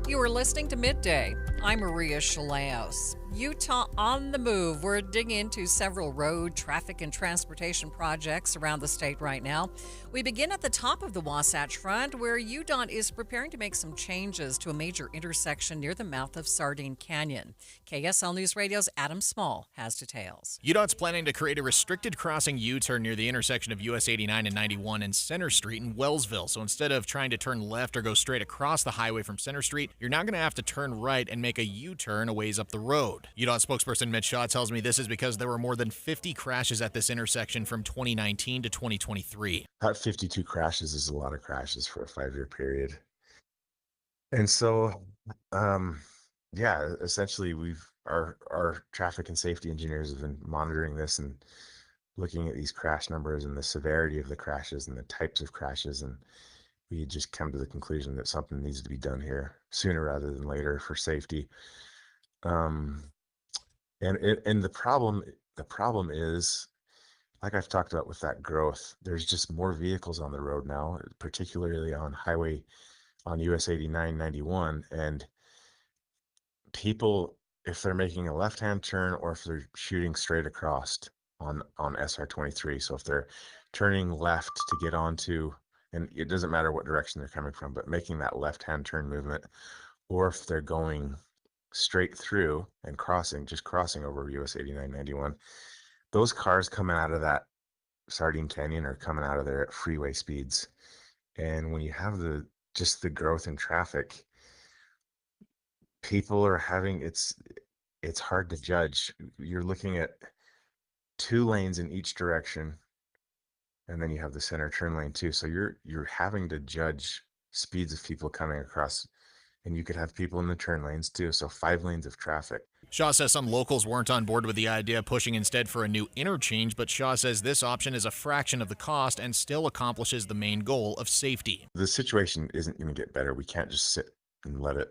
You are listening to Midday. I'm Maria Shilaos. Utah on the move. We're digging into several road, traffic, and transportation projects around the state right now. We begin at the top of the Wasatch Front, where UDOT is preparing to make some changes to a major intersection near the mouth of Sardine Canyon. KSL News Radio's Adam Small has details. UDOT's planning to create a restricted crossing U-turn near the intersection of US 89 and 91 and Center Street in Wellsville. So instead of trying to turn left or go straight across the highway from Center Street, you're now going to have to turn right and make a U-turn a ways up the road. UDOT spokesperson Mitch Shaw tells me this is because there were more than 50 crashes at this intersection from 2019 to 2023. About 52 crashes is a lot of crashes for a 5-year period. And so, essentially our traffic and safety engineers have been monitoring this and looking at these crash numbers and the severity of the crashes and the types of crashes. And we just come to the conclusion that something needs to be done here sooner rather than later for safety. And the problem is, like I've talked about with that growth, there's just more vehicles on the road now, particularly on US 89, 91, and people, if they're making a left-hand turn or if they're shooting straight across on SR 23, so if they're turning left to get onto, and it doesn't matter what direction they're coming from, but making that left-hand turn movement, or if they're going straight through and crossing over US 89, 91, those cars coming out of that Sardine Canyon are coming out of there at freeway speeds. And when you have the growth in traffic, people are having, it's hard to judge. You're looking at 2 lanes in each direction, and then you have the center turn lane too. So you're having to judge speeds of people coming across. And you could have people in the turn lanes too, so 5 lanes of traffic. Shaw says some locals weren't on board with the idea, pushing instead for a new interchange, but Shaw says this option is a fraction of the cost and still accomplishes the main goal of safety. The situation isn't going to get better. We can't just sit and let it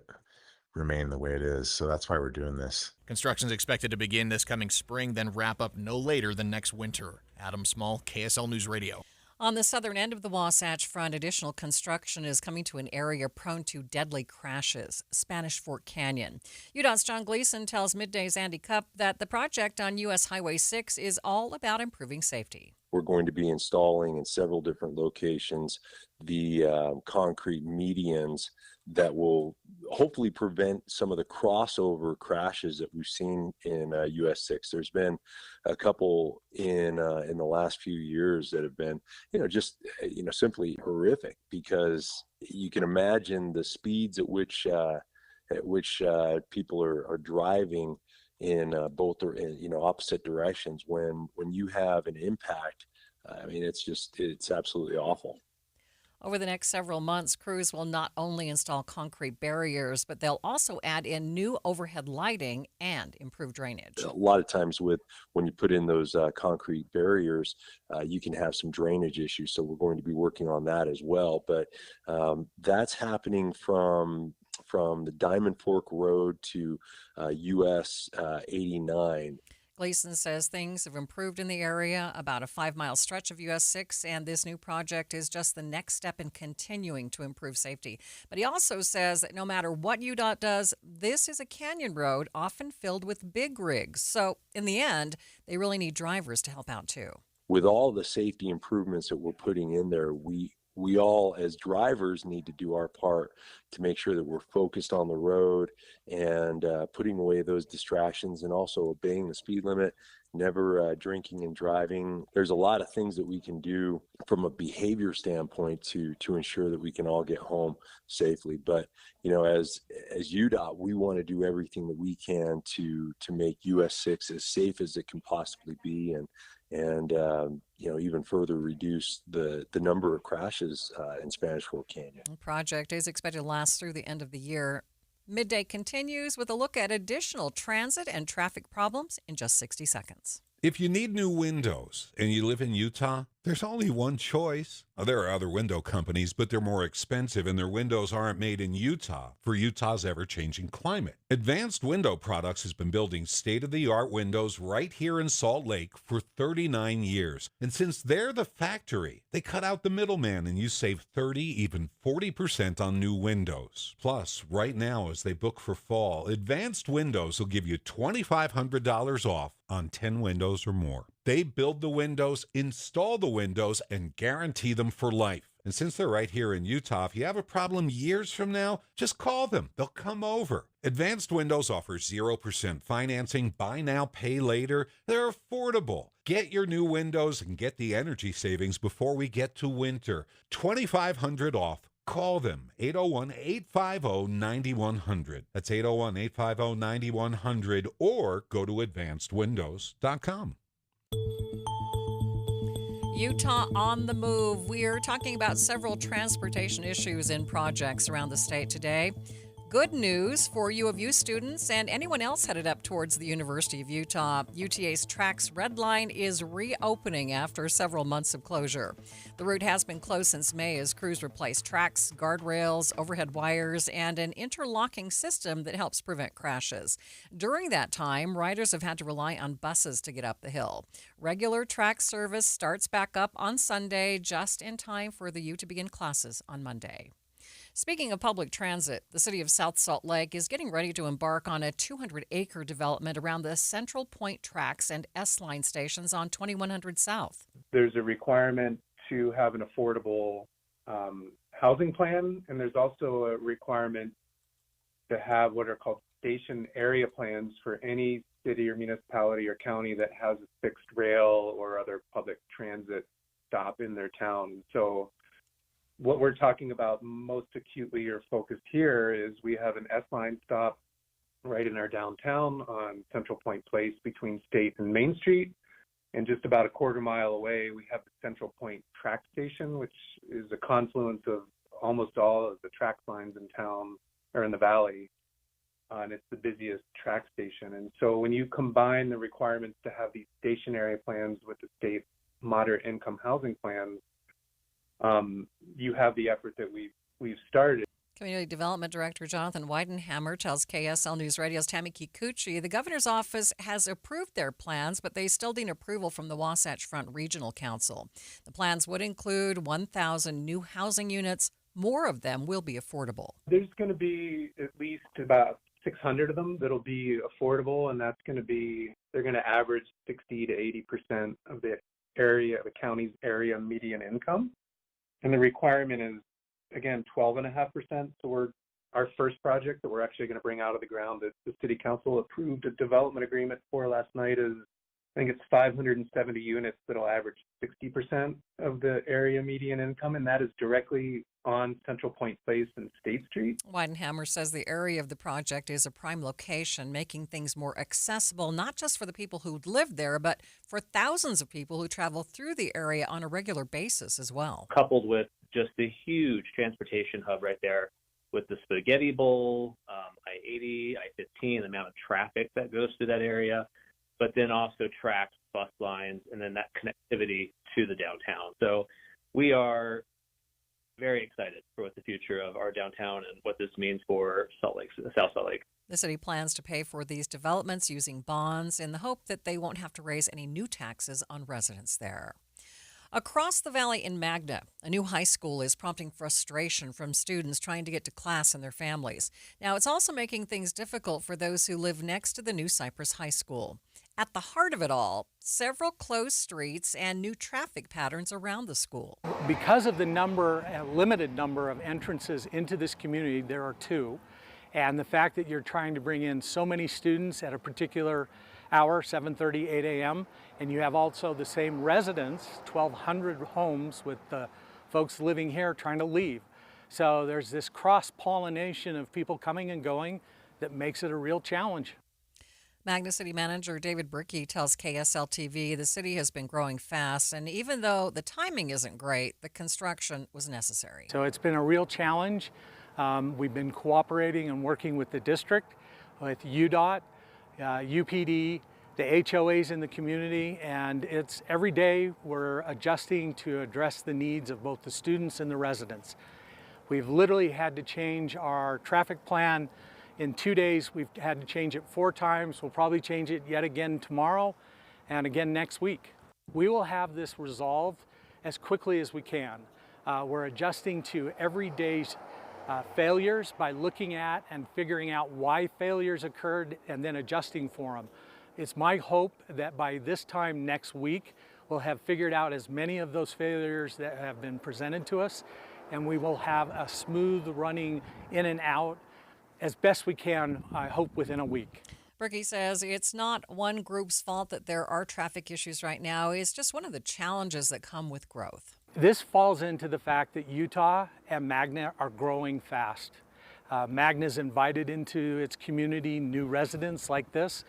remain the way it is. So that's why we're doing this. Construction is expected to begin this coming spring, then wrap up no later than next winter. Adam Small, KSL News Radio. On the southern end of the Wasatch Front, additional construction is coming to an area prone to deadly crashes, Spanish Fork Canyon. UDOT's John Gleason tells Midday's Andy Cupp that the project on U.S. Highway 6 is all about improving safety. We're going to be installing in several different locations the concrete medians that will hopefully prevent some of the crossover crashes that we've seen in US 6. There's been a couple in the last few years that have been, simply horrific, because you can imagine the speeds at which people are driving in both opposite directions when you have an impact. It's absolutely awful. Over the next several months, crews will not only install concrete barriers, but they'll also add in new overhead lighting and improve drainage. A lot of times when you put in those concrete barriers, you can have some drainage issues. So we're going to be working on that as well. But that's happening from the Diamond Fork Road to US 89. Gleason says things have improved in the area, about a 5-mile stretch of US 6, and this new project is just the next step in continuing to improve safety. But he also says that no matter what UDOT does, this is a canyon road often filled with big rigs. So in the end, they really need drivers to help out too. With all the safety improvements that we're putting in there, we all as drivers need to do our part to make sure that we're focused on the road and putting away those distractions, and also obeying the speed limit, never drinking and driving. There's a lot of things that we can do from a behavior standpoint to ensure that we can all get home safely. But as UDOT, we want to do everything that we can to make US 6 as safe as it can possibly be, and even further reduce the number of crashes in Spanish Fork Canyon. The project is expected to last through the end of the year. Midday continues with a look at additional transit and traffic problems in just 60 seconds. If you need new windows and you live in Utah, there's only one choice. There are other window companies, but they're more expensive, and their windows aren't made in Utah for Utah's ever-changing climate. Advanced Window Products has been building state-of-the-art windows right here in Salt Lake for 39 years. And since they're the factory, they cut out the middleman, and you save 30, even 40% on new windows. Plus, right now, as they book for fall, Advanced Windows will give you $2,500 off on 10 windows or more. They build the windows, install the windows, and guarantee them for life. And since they're right here in Utah, if you have a problem years from now, just call them. They'll come over. Advanced Windows offers 0% financing, buy now, pay later. They're affordable. Get your new windows and get the energy savings before we get to winter. $2,500 off. Call them, 801-850-9100. That's 801-850-9100, or go to advancedwindows.com. Utah on the move. We're talking about several transportation issues and projects around the state today. Good news for U of U students and anyone else headed up towards the University of Utah. UTA's TRAX Red Line is reopening after several months of closure. The route has been closed since May as crews replace tracks, guardrails, overhead wires, and an interlocking system that helps prevent crashes. During that time, riders have had to rely on buses to get up the hill. Regular TRAX service starts back up on Sunday, just in time for the U to begin classes on Monday. Speaking of public transit, the city of South Salt Lake is getting ready to embark on a 200-acre development around the Central Point tracks and S-Line stations on 2100 South. There's a requirement to have an affordable housing plan, and there's also a requirement to have what are called station area plans for any city or municipality or county that has a fixed rail or other public transit stop in their town. So what we're talking about most acutely or focused here is we have an S-Line stop right in our downtown on Central Point Place between State and Main Street. And just about a quarter mile away, we have the Central Point track station, which is a confluence of almost all of the track lines in town or in the valley. And it's the busiest track station. And so when you combine the requirements to have these station area plans with the state moderate income housing plans, you have the effort that we've started. Community Development Director Jonathan Weidenhammer tells KSL News Radio's Tammy Kikuchi the governor's office has approved their plans, but they still need approval from the Wasatch Front Regional Council. The plans would include 1,000 new housing units. More of them will be affordable. There's going to be at least about 600 of them that'll be affordable, and that's going to be, they're going to average 60 to 80% of the county's area median income. And the requirement is, again, 12.5%. So our first project that we're actually going to bring out of the ground that the city council approved a development agreement for last night is, I think it's 570 units that'll average 60% of the area median income, and that is directly on Central Point Place and State Street. Weidenhammer says the area of the project is a prime location, making things more accessible, not just for the people who live there, but for thousands of people who travel through the area on a regular basis as well. Coupled with just the huge transportation hub right there with the Spaghetti Bowl, I-80, I-15, the amount of traffic that goes through that area, but then also tracks, bus lines, and then that connectivity to the downtown. So we are very excited for what the future of our downtown and what this means for South Salt Lake. The city plans to pay for these developments using bonds in the hope that they won't have to raise any new taxes on residents there. Across the valley in Magna, a new high school is prompting frustration from students trying to get to class and their families. Now, it's also making things difficult for those who live next to the new Cypress High School. At the heart of it all, several closed streets and new traffic patterns around the school. Because of the limited number of entrances into this community, there are two, and the fact that you're trying to bring in so many students at a particular hour, 7:30, 8 a.m., and you have also the same residents, 1,200 homes with the folks living here trying to leave. So there's this cross-pollination of people coming and going that makes it a real challenge. Magna City Manager David Brickey tells KSL TV the city has been growing fast, and even though the timing isn't great, the construction was necessary. So it's been a real challenge. We've been cooperating and working with the district, with UDOT, UPD, the HOAs in the community, and it's every day we're adjusting to address the needs of both the students and the residents. We've literally had to change our traffic plan. In 2 days, we've had to change it 4 times. We'll probably change it yet again tomorrow and again next week. We will have this resolved as quickly as we can. We're adjusting to everyday's failures by looking at and figuring out why failures occurred and then adjusting for them. It's my hope that by this time next week, we'll have figured out as many of those failures that have been presented to us, and we will have a smooth running in and out as best we can, I hope, within a week. Brickey says it's not one group's fault that there are traffic issues right now. It's just one of the challenges that come with growth. This falls into the fact that Utah and Magna are growing fast. Magna's invited into its community new residents like this.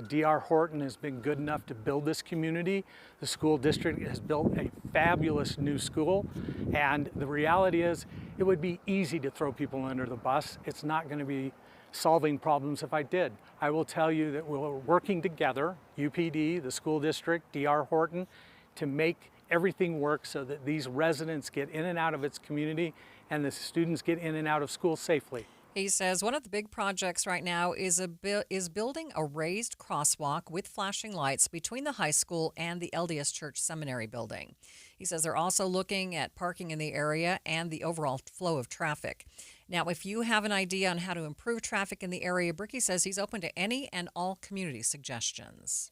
D.R. Horton has been good enough to build this community. The school district has built a fabulous new school, and the reality is it would be easy to throw people under the bus. It's not going to be solving problems if I did. I will tell you that we're working together, UPD, the school district, D.R. Horton, to make everything work so that these residents get in and out of its community and the students get in and out of school safely. He says one of the big projects right now is building a raised crosswalk with flashing lights between the high school and the LDS Church Seminary building. He says they're also looking at parking in the area and the overall flow of traffic. Now, if you have an idea on how to improve traffic in the area, Brickey says he's open to any and all community suggestions.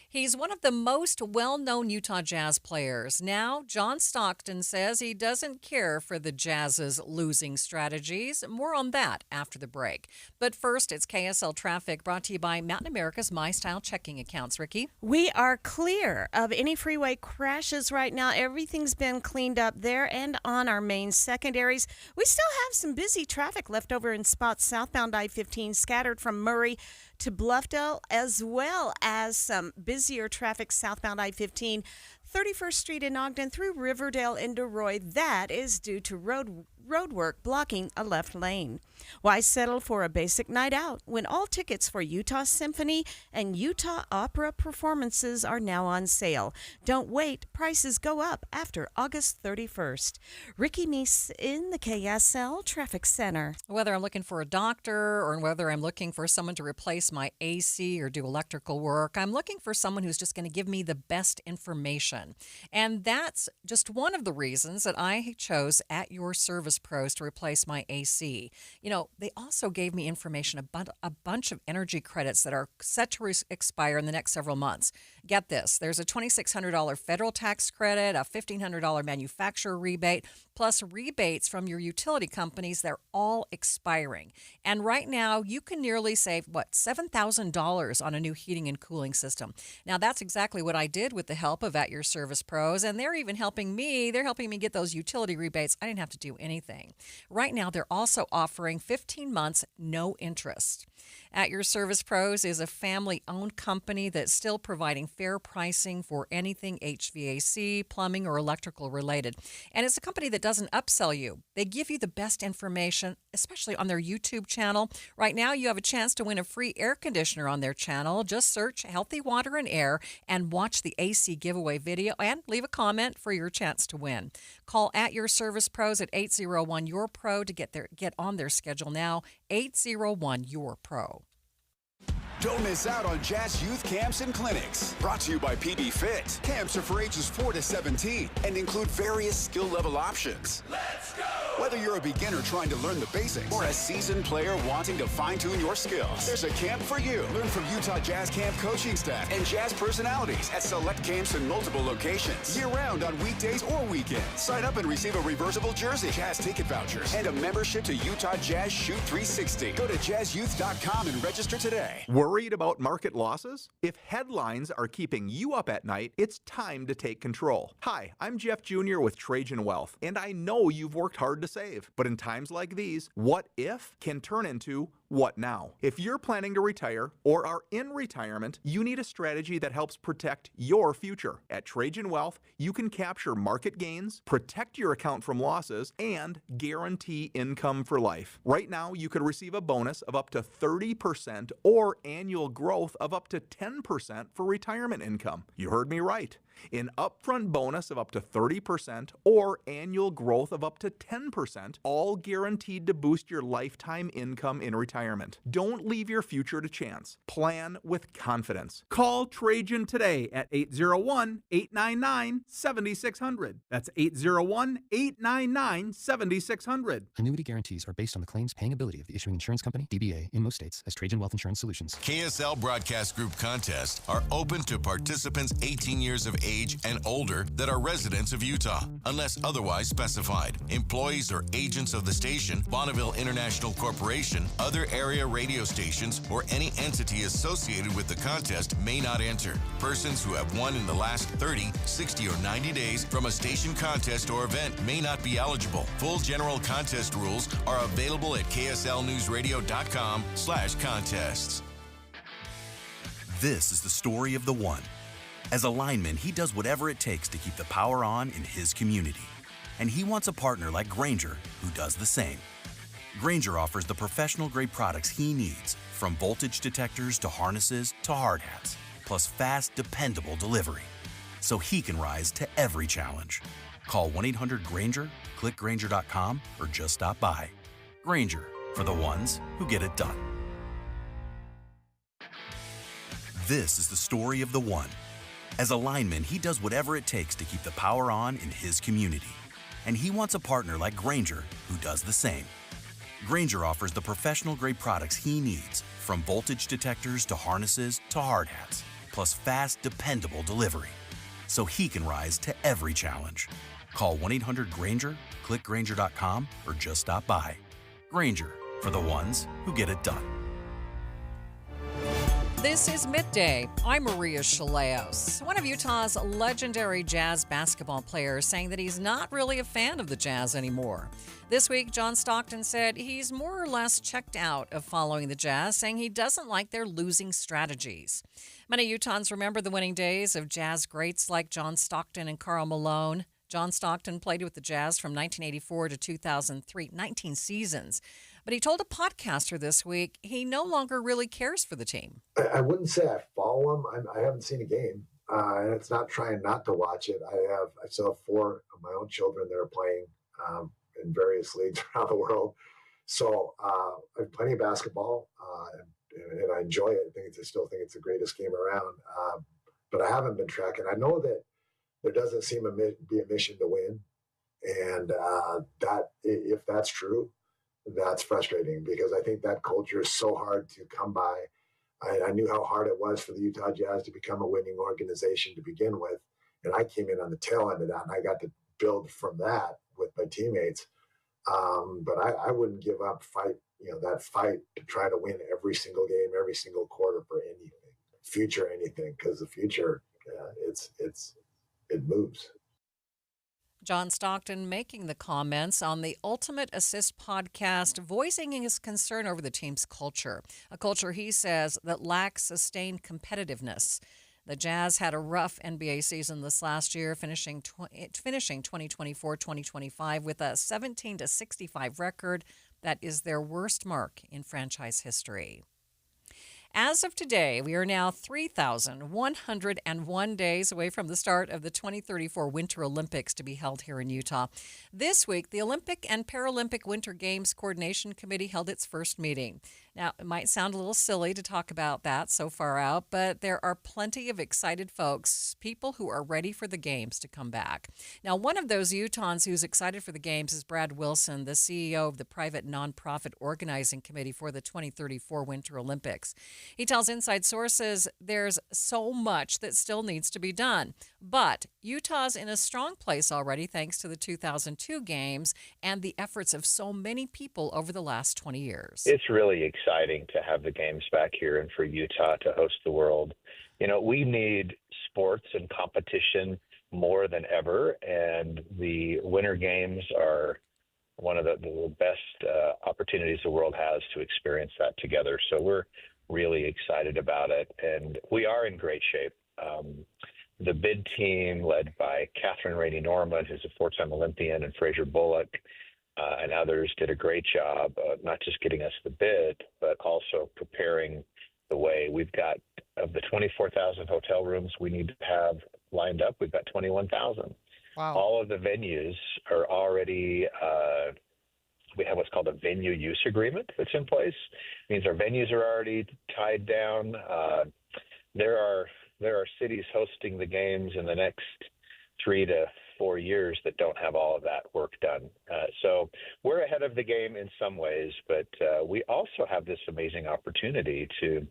He's one of the most well-known Utah Jazz players. Now, John Stockton says he doesn't care for the Jazz's losing strategies. More on that after the break. But first, it's KSL Traffic brought to you by Mountain America's MyStyle checking accounts. Ricky? We are clear of any freeway crashes right now. Everything's been cleaned up there and on our main secondaries. We still have some busy traffic left over in spots southbound I-15 scattered from Murray to Bluffdale, as well as some busier traffic southbound I-15 31st Street in Ogden through Riverdale into Roy. That is due to road work blocking a left lane. Why settle for a basic night out when all tickets for Utah Symphony and Utah Opera performances are now on sale? Don't wait. Prices go up after August 31st. Ricky Meese in the KSL Traffic Center. Whether I'm looking for a doctor or whether I'm looking for someone to replace my AC or do electrical work, I'm looking for someone who's just going to give me the best information. And that's just one of the reasons that I chose At Your Service Pros to replace my AC. You know, they also gave me information about a bunch of energy credits that are set to expire in the next several months. Get this, there's a $2,600 federal tax credit, a $1,500 manufacturer rebate, plus rebates from your utility companies. They're all expiring. And right now, you can nearly save, $7,000 on a new heating and cooling system. Now, that's exactly what I did with the help of At Your Service Pros, and they're even helping me. They're helping me get those utility rebates. I didn't have to do anything. Right now, they're also offering 15 months, no interest. At Your Service Pros is a family-owned company that's still providing fair pricing for anything HVAC, plumbing, or electrical related. And it's a company that doesn't upsell you. They give you the best information, especially on their YouTube channel. Right now, you have a chance to win a free air conditioner on their channel. Just search Healthy Water and Air and watch the AC giveaway video and leave a comment for your chance to win. Call At Your Service Pros at 801-YOUR-PRO to get on their schedule now. 801-YOUR-PRO. Don't miss out on Jazz Youth Camps and Clinics. Brought to you by PB Fit. Camps are for ages 4 to 17 and include various skill level options. Let's go! Whether you're a beginner trying to learn the basics or a seasoned player wanting to fine-tune your skills, there's a camp for you. Learn from Utah Jazz Camp coaching staff and jazz personalities at select camps in multiple locations. Year-round on weekdays or weekends. Sign up and receive a reversible jersey, jazz ticket vouchers, and a membership to Utah Jazz Shoot 360. Go to jazzyouth.com and register today. Worried about market losses? If headlines are keeping you up at night, it's time to take control. Hi, I'm Jeff Jr. with Trajan Wealth, and I know you've worked hard to save. But in times like these, what if can turn into what now? If you're planning to retire or are in retirement, you need a strategy that helps protect your future. At Trajan Wealth, you can capture market gains, protect your account from losses, and guarantee income for life. Right now, you could receive a bonus of up to 30% or annual growth of up to 10% for retirement income. You heard me right. An upfront bonus of up to 30% or annual growth of up to 10%, all guaranteed to boost your lifetime income in retirement. Don't leave your future to chance. Plan with confidence. Call Trajan today at 801-899-7600. That's 801-899-7600. Annuity guarantees are based on the claims paying ability of the issuing insurance company, DBA, in most states, as Trajan Wealth Insurance Solutions. KSL Broadcast Group contests are open to participants 18 years of age and older that are residents of Utah, unless otherwise specified. Employees or agents of the station, Bonneville International Corporation, other area radio stations, or any entity associated with the contest may not enter. Persons who have won in the last 30, 60, or 90 days from a station contest or event may not be eligible. Full general contest rules are available at kslnewsradio.com/contests. This is the story of the one. As a lineman, he does whatever it takes to keep the power on in his community. And he wants a partner like Grainger who does the same. Grainger offers the professional-grade products he needs, from voltage detectors to harnesses to hard hats, plus fast, dependable delivery, so he can rise to every challenge. Call 1-800-GRAINGER, click Grainger.com, or just stop by. Grainger, for the ones who get it done. This is the story of the one. As a lineman, he does whatever it takes to keep the power on in his community. And he wants a partner like Grainger who does the same. Grainger offers the professional-grade products he needs, from voltage detectors to harnesses to hard hats, plus fast, dependable delivery, so he can rise to every challenge. Call 1-800-GRAINGER, click Grainger.com, or just stop by. Grainger, for the ones who get it done. This is Midday. I'm Maria Shilaos. One of Utah's legendary Jazz basketball players saying that he's not really a fan of the Jazz anymore. This week, John Stockton said he's more or less checked out of following the Jazz, saying he doesn't like their losing strategies. Many Utahns remember the winning days of Jazz greats like John Stockton and Karl Malone. John Stockton played with the Jazz from 1984 to 2003, 19 seasons. But he told a podcaster this week he no longer really cares for the team. I wouldn't say I follow them. I haven't seen a game, and it's not trying not to watch it. I still have 4 of my own children that are playing in various leagues around the world. So I have plenty of basketball, and I enjoy it. I still think it's the greatest game around. But I haven't been tracking. I know that there doesn't seem to be a mission to win, and that if that's true, that's frustrating because I think that culture is so hard to come by. I knew how hard it was for the Utah Jazz to become a winning organization to begin with. And I came in on the tail end of that, and I got to build from that with my teammates. But I wouldn't give up that fight to try to win every single game, every single quarter for anything, because the future, it moves. John Stockton making the comments on the Ultimate Assist podcast, voicing his concern over the team's culture, a culture he says that lacks sustained competitiveness. The Jazz had a rough NBA season this last year, finishing 2024-2025 with a 17-65 record. That is their worst mark in franchise history. As of today, we are now 3,101 days away from the start of the 2034 Winter Olympics to be held here in Utah. This week, the Olympic and Paralympic Winter Games Coordination Committee held its first meeting. Now, it might sound a little silly to talk about that so far out, but there are plenty of excited folks, people who are ready for the games to come back. Now, one of those Utahns who's excited for the games is Brad Wilson, the CEO of the private nonprofit organizing committee for the 2034 Winter Olympics. He tells Inside Sources there's so much that still needs to be done, but Utah's in a strong place already thanks to the 2002 games and the efforts of so many people over the last 20 years. It's really exciting to have the games back here and for Utah to host the world. You know, we need sports and competition more than ever, and the Winter Games are one of the best opportunities the world has to experience that together. So we're really excited about it, and we are in great shape. The bid team, led by Catherine Rainey Norman, who's a 4-time Olympian, and Fraser Bullock, and others, did a great job of not just getting us the bid, but also preparing the way. We've got, of the 24,000 hotel rooms we need to have lined up, we've got 21,000. Wow. All of the venues are already, we have what's called a venue use agreement that's in place. It means our venues are already tied down. There are cities hosting the games in the next 3 to 4 years that don't have all of that work done. So we're ahead of the game in some ways, but we also have this amazing opportunity to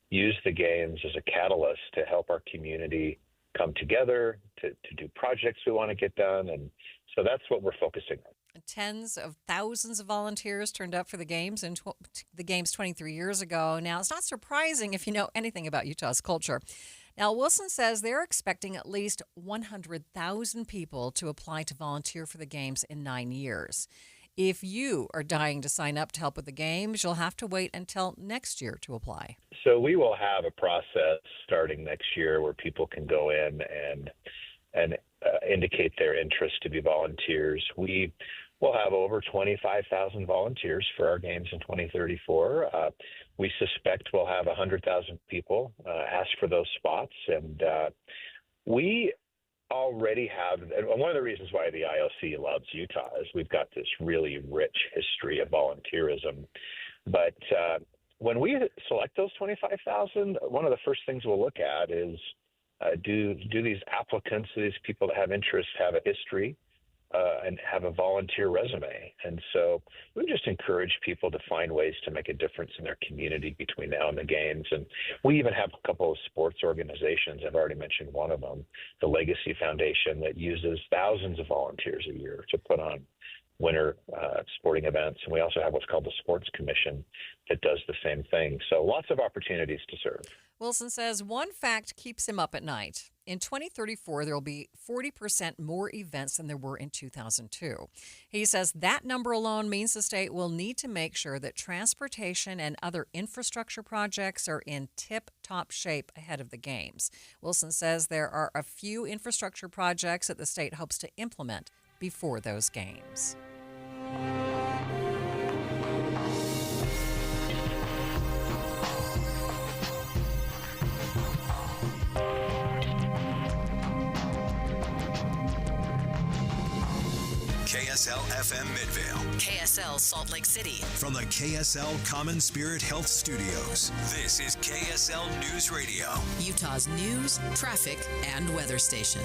use the games as a catalyst to help our community come together, to do projects we want to get done. And so that's what we're focusing on. Tens of thousands of volunteers turned up for the games and the games 23 years ago. Now, it's not surprising if you know anything about Utah's culture. Now, Wilson says they're expecting at least 100,000 people to apply to volunteer for the games in 9 years. If you are dying to sign up to help with the games, you'll have to wait until next year to apply. So we will have a process starting next year where people can go in and indicate their interest to be volunteers. We will have over 25,000 volunteers for our games in 2034. We suspect we'll have 100,000 people ask for those spots. And we already have, and one of the reasons why the IOC loves Utah is we've got this really rich history of volunteerism. But when we select those 25,000, one of the first things we'll look at is do these applicants, these people that have interest, have a history and have a volunteer resume? And so we just encourage people to find ways to make a difference in their community between now and the games. And we even have a couple of sports organizations. I've already mentioned one of them, the Legacy Foundation, that uses thousands of volunteers a year to put on winter sporting events. And we also have what's called the Sports Commission that does the same thing. So lots of opportunities to serve. Wilson says one fact keeps him up at night. In 2034, there will be 40% more events than there were in 2002. He says that number alone means the state will need to make sure that transportation and other infrastructure projects are in tip-top shape ahead of the games. Wilson says there are a few infrastructure projects that the state hopes to implement before those games. KSL FM Midvale. KSL Salt Lake City. From the KSL Common Spirit Health Studios, this is KSL News Radio. Utah's news, traffic, and weather station.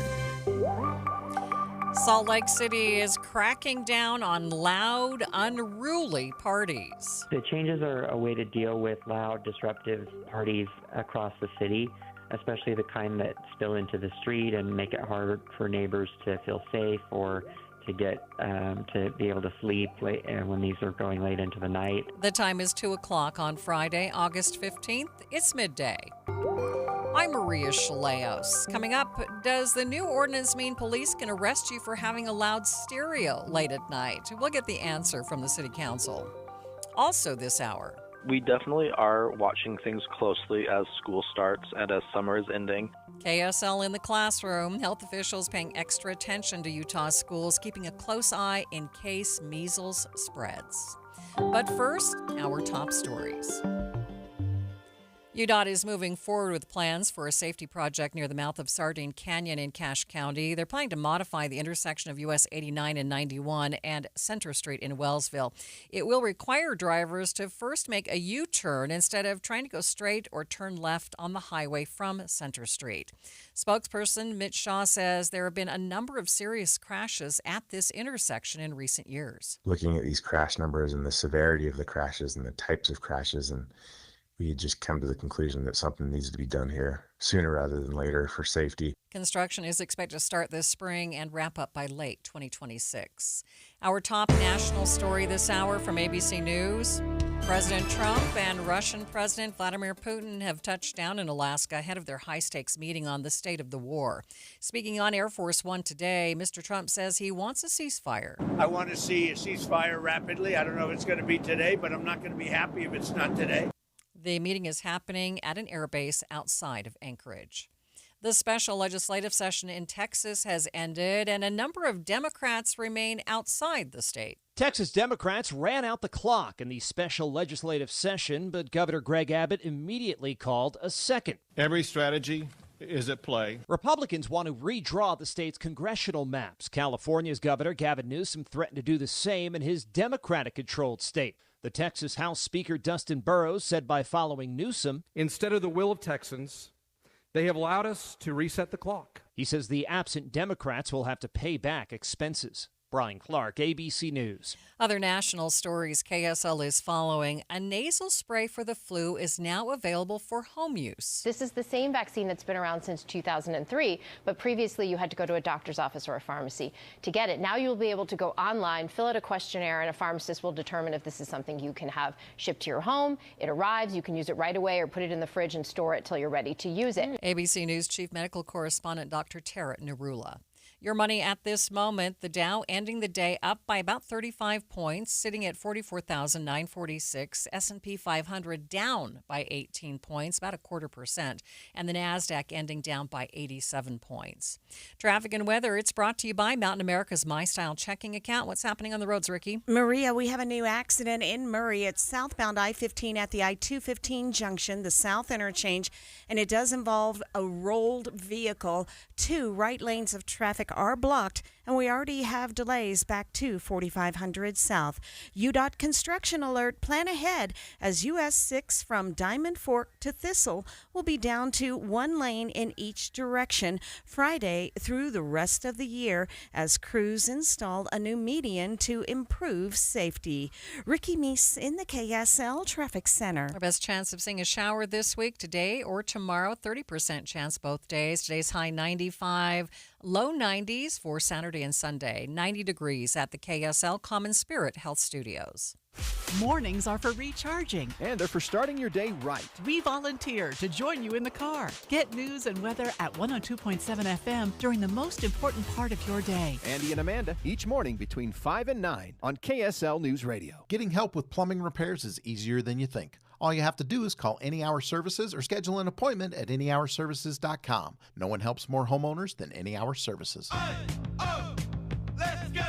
Salt Lake City is cracking down on loud, unruly parties. The changes are a way to deal with loud, disruptive parties across the city, especially the kind that spill into the street and make it hard for neighbors to feel safe or to get to be able to sleep late, when these are going late into the night. The time is 2 o'clock on Friday, August 15th. It's midday. I'm Maria Shilaos. Coming up, does the new ordinance mean police can arrest you for having a loud stereo late at night? We'll get the answer from the City Council. Also this hour. We definitely are watching things closely as school starts and as summer is ending. KSL in the classroom. Health officials paying extra attention to Utah schools, keeping a close eye in case measles spreads. But first, our top stories. UDOT is moving forward with plans for a safety project near the mouth of Sardine Canyon in Cache County. They're planning to modify the intersection of US 89 and 91 and Center Street in Wellsville. It will require drivers to first make a U-turn instead of trying to go straight or turn left on the highway from Center Street. Spokesperson Mitch Shaw says there have been a number of serious crashes at this intersection in recent years. Looking at these crash numbers and the severity of the crashes and the types of crashes, and we just come to the conclusion that something needs to be done here sooner rather than later for safety. Construction is expected to start this spring and wrap up by late 2026. Our top national story this hour from ABC News. President Trump and Russian President Vladimir Putin have touched down in Alaska ahead of their high-stakes meeting on the state of the war. Speaking on Air Force One today, Mr. Trump says he wants a ceasefire. I want to see a ceasefire rapidly. I don't know if it's going to be today, but I'm not going to be happy if it's not today. The meeting is happening at an airbase outside of Anchorage. The special legislative session in Texas has ended, and a number of Democrats remain outside the state. Texas Democrats ran out the clock in the special legislative session, but Governor Greg Abbott immediately called a second. Every strategy is at play. Republicans want to redraw the state's congressional maps. California's Governor Gavin Newsom threatened to do the same in his Democratic-controlled state. The Texas House Speaker Dustin Burrows said by following Newsom, instead of the will of Texans, they have allowed us to reset the clock. He says the absent Democrats will have to pay back expenses. Brian Clark, ABC News. Other national stories KSL is following. A nasal spray for the flu is now available for home use. This is the same vaccine that's been around since 2003, but previously you had to go to a doctor's office or a pharmacy to get it. Now you'll be able to go online, fill out a questionnaire, and a pharmacist will determine if this is something you can have shipped to your home. It arrives, you can use it right away or put it in the fridge and store it till you're ready to use it. ABC News Chief Medical Correspondent Dr. Tara Narula. Your money at this moment, the Dow ending the day up by about 35 points, sitting at 44,946. S&P 500 down by 18 points, about 0.25%, and the NASDAQ ending down by 87 points. Traffic and weather, it's brought to you by Mountain America's My Style checking account. What's happening on the roads, Ricky? Maria, we have a new accident in Murray. It's southbound I-15 at the I-215 junction, the south interchange, and it does involve a rolled vehicle. 2 right lanes of traffic are blocked, and we already have delays back to 4500 South. UDOT construction alert, plan ahead as US 6 from Diamond Fork to Thistle will be down to 1 lane in each direction Friday through the rest of the year as crews install a new median to improve safety. Ricky Meese in the KSL Traffic Center. Our best chance of seeing a shower this week, today or tomorrow, 30% chance both days. Today's high 95. Low 90s for Saturday and Sunday, 90 degrees at the KSL Common Spirit Health Studios. Mornings are for recharging. And they're for starting your day right. We volunteer to join you in the car. Get news and weather at 102.7 FM during the most important part of your day. Andy and Amanda, each morning between 5 and 9 on KSL News Radio. Getting help with plumbing repairs is easier than you think. All you have to do is call Any Hour Services or schedule an appointment at anyhourservices.com. No one helps more homeowners than Any Hour Services. Let's go!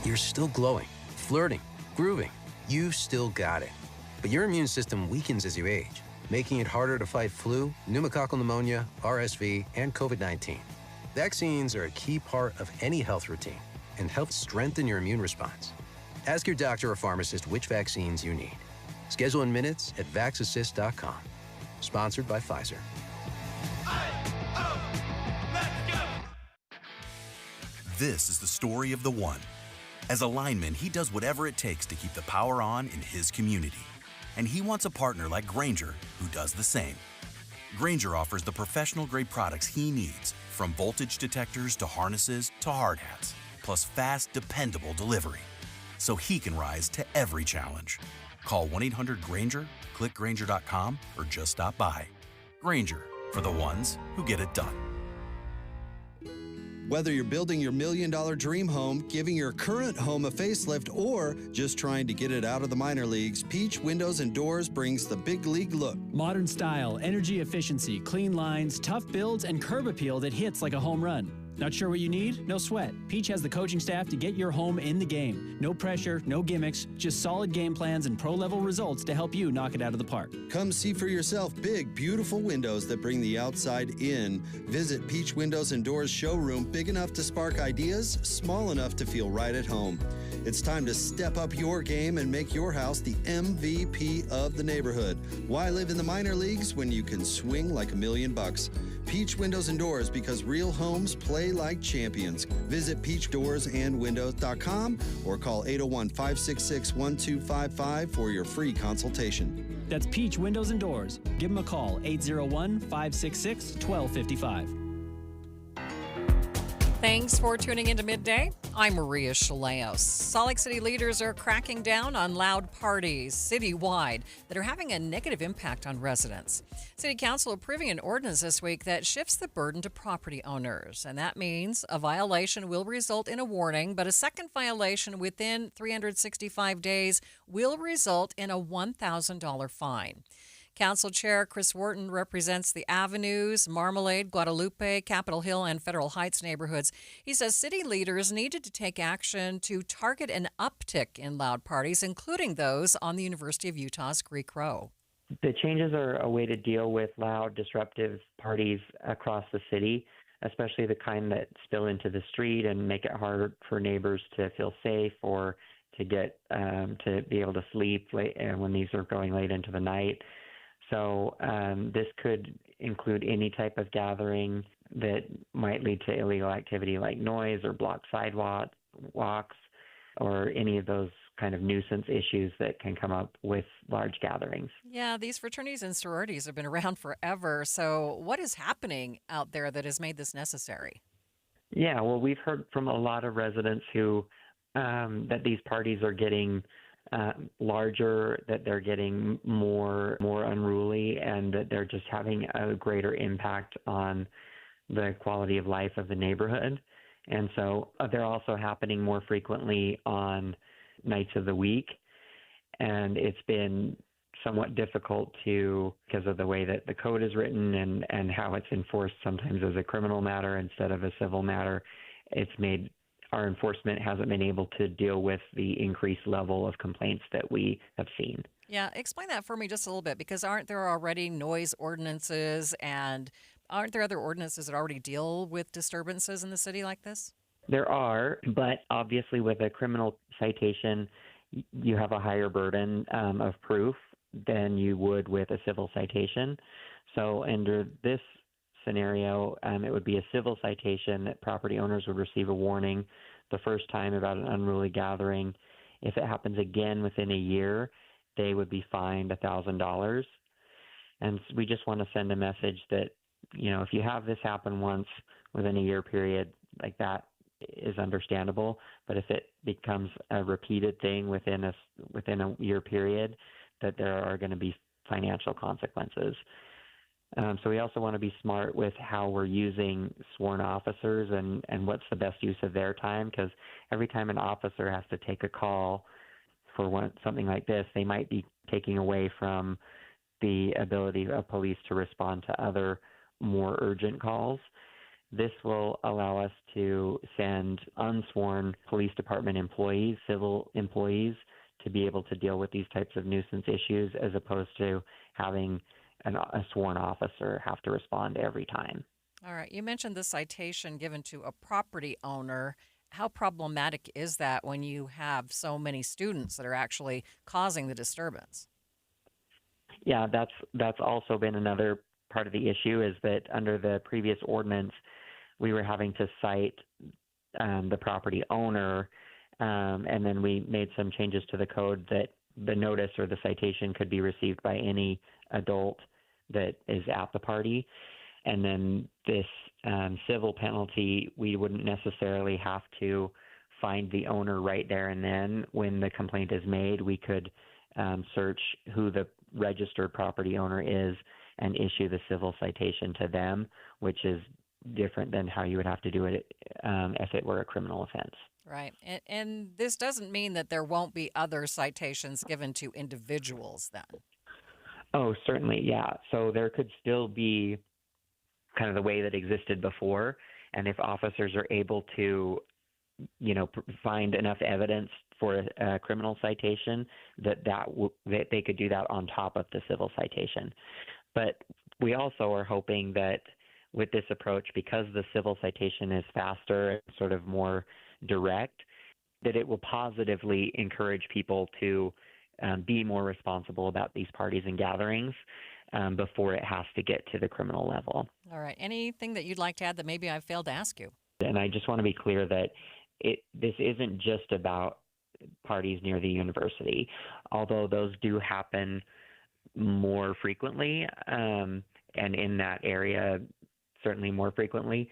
You're still glowing, flirting, grooving. You've still got it. But your immune system weakens as you age, making it harder to fight flu, pneumococcal pneumonia, RSV, and COVID-19. Vaccines are a key part of any health routine and help strengthen your immune response. Ask your doctor or pharmacist which vaccines you need. Schedule in minutes at vaxassist.com. Sponsored by Pfizer. This is the story of the one. As a lineman, he does whatever it takes to keep the power on in his community. And he wants a partner like Grainger who does the same. Grainger offers the professional-grade products he needs, from voltage detectors to harnesses to hard hats, plus fast, dependable delivery, so he can rise to every challenge. Call 1-800-GRAINGER, click Grainger.com, or just stop by. Grainger, for the ones who get it done. Whether you're building your $1 million dream home, giving your current home a facelift, or just trying to get it out of the minor leagues, Peach Windows and Doors brings the big league look. Modern style, energy efficiency, clean lines, tough builds, and curb appeal that hits like a home run. Not sure what you need? No sweat. Peach has the coaching staff to get your home in the game. No pressure, no gimmicks, just solid game plans and pro-level results to help you knock it out of the park. Come see for yourself big, beautiful windows that bring the outside in. Visit Peach Windows and Doors showroom, big enough to spark ideas, small enough to feel right at home. It's time to step up your game and make your house the MVP of the neighborhood. Why live in the minor leagues when you can swing like $1 million? Peach Windows and Doors, because real homes play like champions. Visit peachdoorsandwindows.com or call 801-566-1255 for your free consultation. That's Peach Windows and Doors. Give them a call, 801-566-1255. Thanks for tuning into Midday. I'm Maria Shilaos. Salt Lake City leaders are cracking down on loud parties citywide that are having a negative impact on residents. City Council approving an ordinance this week that shifts the burden to property owners. And that means a violation will result in a warning, but a second violation within 365 days will result in a $1,000 fine. Council Chair Chris Wharton represents the Avenues, Marmalade, Guadalupe, Capitol Hill, and Federal Heights neighborhoods. He says city leaders needed to take action to target an uptick in loud parties, including those on the University of Utah's Greek Row. The changes are a way to deal with loud, disruptive parties across the city, especially the kind that spill into the street and make it harder for neighbors to feel safe or to get to be able to sleep late, when these are going late into the night. So this could include any type of gathering that might lead to illegal activity like noise or blocked sidewalks or any of those kind of nuisance issues that can come up with large gatherings. Yeah, these fraternities and sororities have been around forever. So what is happening out there that has made this necessary? Yeah, well, we've heard from a lot of residents who that these parties are getting larger, that they're getting more unruly, and that they're just having a greater impact on the quality of life of the neighborhood. And so they're also happening more frequently on nights of the week. And it's been somewhat difficult because of the way that the code is written and how it's enforced sometimes as a criminal matter instead of a civil matter. It's made our enforcement hasn't been able to deal with the increased level of complaints that we have seen. Yeah, explain that for me just a little bit, because aren't there already noise ordinances, and aren't there other ordinances that already deal with disturbances in the city like this? There are, but obviously with a criminal citation, you have a higher burden of proof than you would with a civil citation. So under this scenario, it would be a civil citation that property owners would receive a warning the first time about an unruly gathering. If it happens again within a year, they would be fined $1,000. And we just want to send a message that, if you have this happen once, within a year period, like that is understandable. But if it becomes a repeated thing within a year period, that there are going to be financial consequences. So we also want to be smart with how we're using sworn officers and what's the best use of their time, because every time an officer has to take a call for something like this, they might be taking away from the ability of police to respond to other more urgent calls. This will allow us to send unsworn police department employees, civil employees, to be able to deal with these types of nuisance issues, as opposed to having a sworn officer have to respond every time. All right. You mentioned the citation given to a property owner. How problematic is that when you have so many students that are actually causing the disturbance? Yeah, that's also been another part of the issue, is that under the previous ordinance, we were having to cite the property owner, and then we made some changes to the code that the notice or the citation could be received by any adult that is at the party. And then this civil penalty, we wouldn't necessarily have to find the owner right there and then. When the complaint is made, we could search who the registered property owner is and issue the civil citation to them, which is different than how you would have to do it if it were a criminal offense. Right. And this doesn't mean that there won't be other citations given to individuals then. Oh, certainly, yeah. So there could still be kind of the way that existed before, and if officers are able to, find enough evidence for a criminal citation, that they could do that on top of the civil citation. But we also are hoping that with this approach, because the civil citation is faster and sort of more direct, that it will positively encourage people to be more responsible about these parties and gatherings before it has to get to the criminal level. All right. Anything that you'd like to add that maybe I failed to ask you? And I just want to be clear that this isn't just about parties near the university, although those do happen more frequently, and in that area certainly more frequently.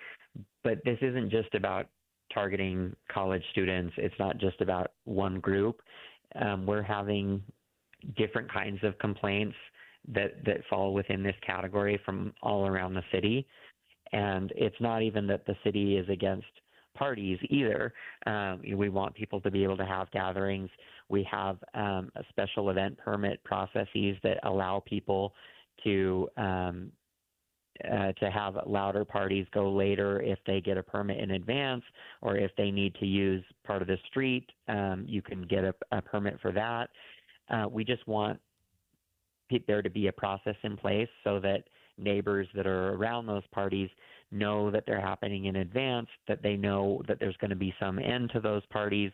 But this isn't just about targeting college students. It's not just about one group. We're having different kinds of complaints that fall within this category from all around the city. And it's not even that the city is against parties either. We want people to be able to have gatherings. We have a special event permit processes that allow people to have louder parties go later if they get a permit in advance, or if they need to use part of the street, you can get a permit for that. We just want there to be a process in place so that neighbors that are around those parties know that they're happening in advance, that they know that there's going to be some end to those parties.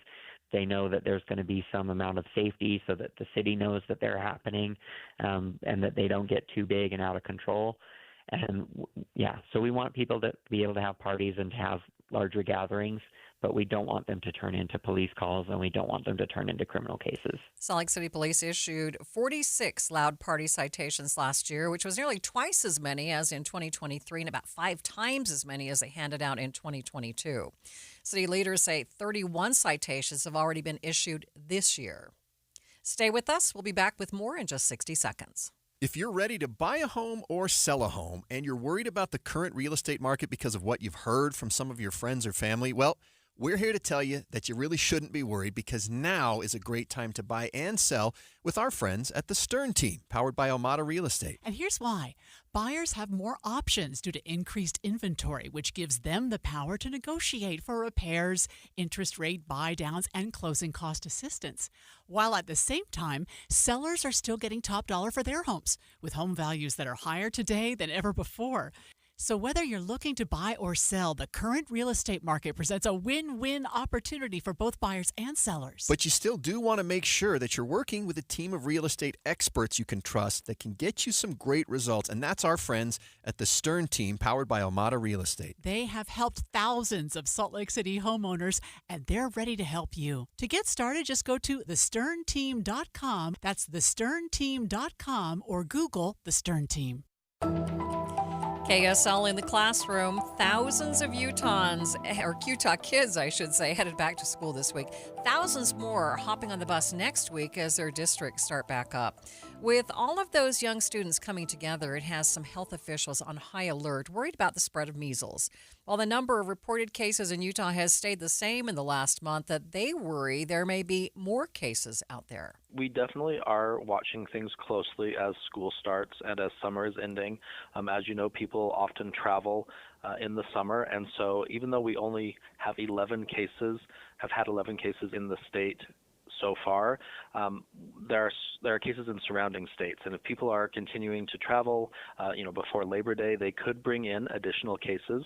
They know that there's going to be some amount of safety so that the city knows that they're happening, and that they don't get too big and out of control. And so we want people to be able to have parties and to have larger gatherings, but we don't want them to turn into police calls, and we don't want them to turn into criminal cases. Salt Lake City Police issued 46 loud party citations last year, which was nearly twice as many as in 2023 and about 5 times as many as they handed out in 2022. City leaders say 31 citations have already been issued this year. Stay with us. We'll be back with more in just 60 seconds. If you're ready to buy a home or sell a home and you're worried about the current real estate market because of what you've heard from some of your friends or family, well, we're here to tell you that you really shouldn't be worried, because now is a great time to buy and sell with our friends at the Stern Team, powered by Almada Real Estate. And here's why. Buyers have more options due to increased inventory, which gives them the power to negotiate for repairs, interest rate buy-downs, and closing cost assistance. While at the same time, sellers are still getting top dollar for their homes, with home values that are higher today than ever before. So whether you're looking to buy or sell, the current real estate market presents a win-win opportunity for both buyers and sellers. But you still do want to make sure that you're working with a team of real estate experts you can trust that can get you some great results. And that's our friends at the Stern Team, powered by Almada Real Estate. They have helped thousands of Salt Lake City homeowners, and they're ready to help you. To get started, just go to thesternteam.com. That's thesternteam.com, or Google The Stern Team. KSL in the classroom. Thousands of Utah kids, I should say, headed back to school this week. Thousands more are hopping on the bus next week as their districts start back up. With all of those young students coming together, it has some health officials on high alert, worried about the spread of measles. While the number of reported cases in Utah has stayed the same in the last month, that they worry there may be more cases out there. We definitely are watching things closely as school starts and as summer is ending. As you know, people often travel in the summer, and so even though we only have had 11 cases in the state so far, there are cases in surrounding states, and if people are continuing to travel, before Labor Day, they could bring in additional cases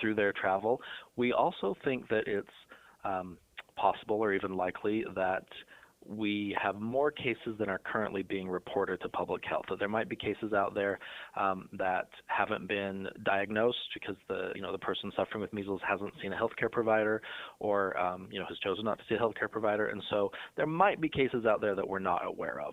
through their travel. We also think that it's possible or even likely that we have more cases than are currently being reported to public health. So there might be cases out there that haven't been diagnosed because the person suffering with measles hasn't seen a healthcare provider or has chosen not to see a healthcare provider, and so there might be cases out there that we're not aware of.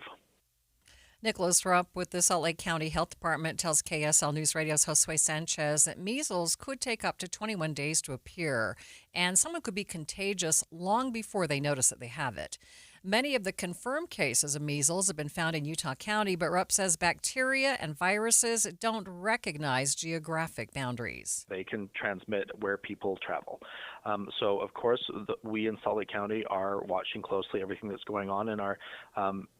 Nicholas Rupp with the Salt Lake County Health Department tells KSL News Radio's Josue Sanchez that measles could take up to 21 days to appear, and someone could be contagious long before they notice that they have it. Many of the confirmed cases of measles have been found in Utah County, but Rupp says bacteria and viruses don't recognize geographic boundaries. They can transmit where people travel. So, of course, we in Salt Lake County are watching closely everything that's going on in our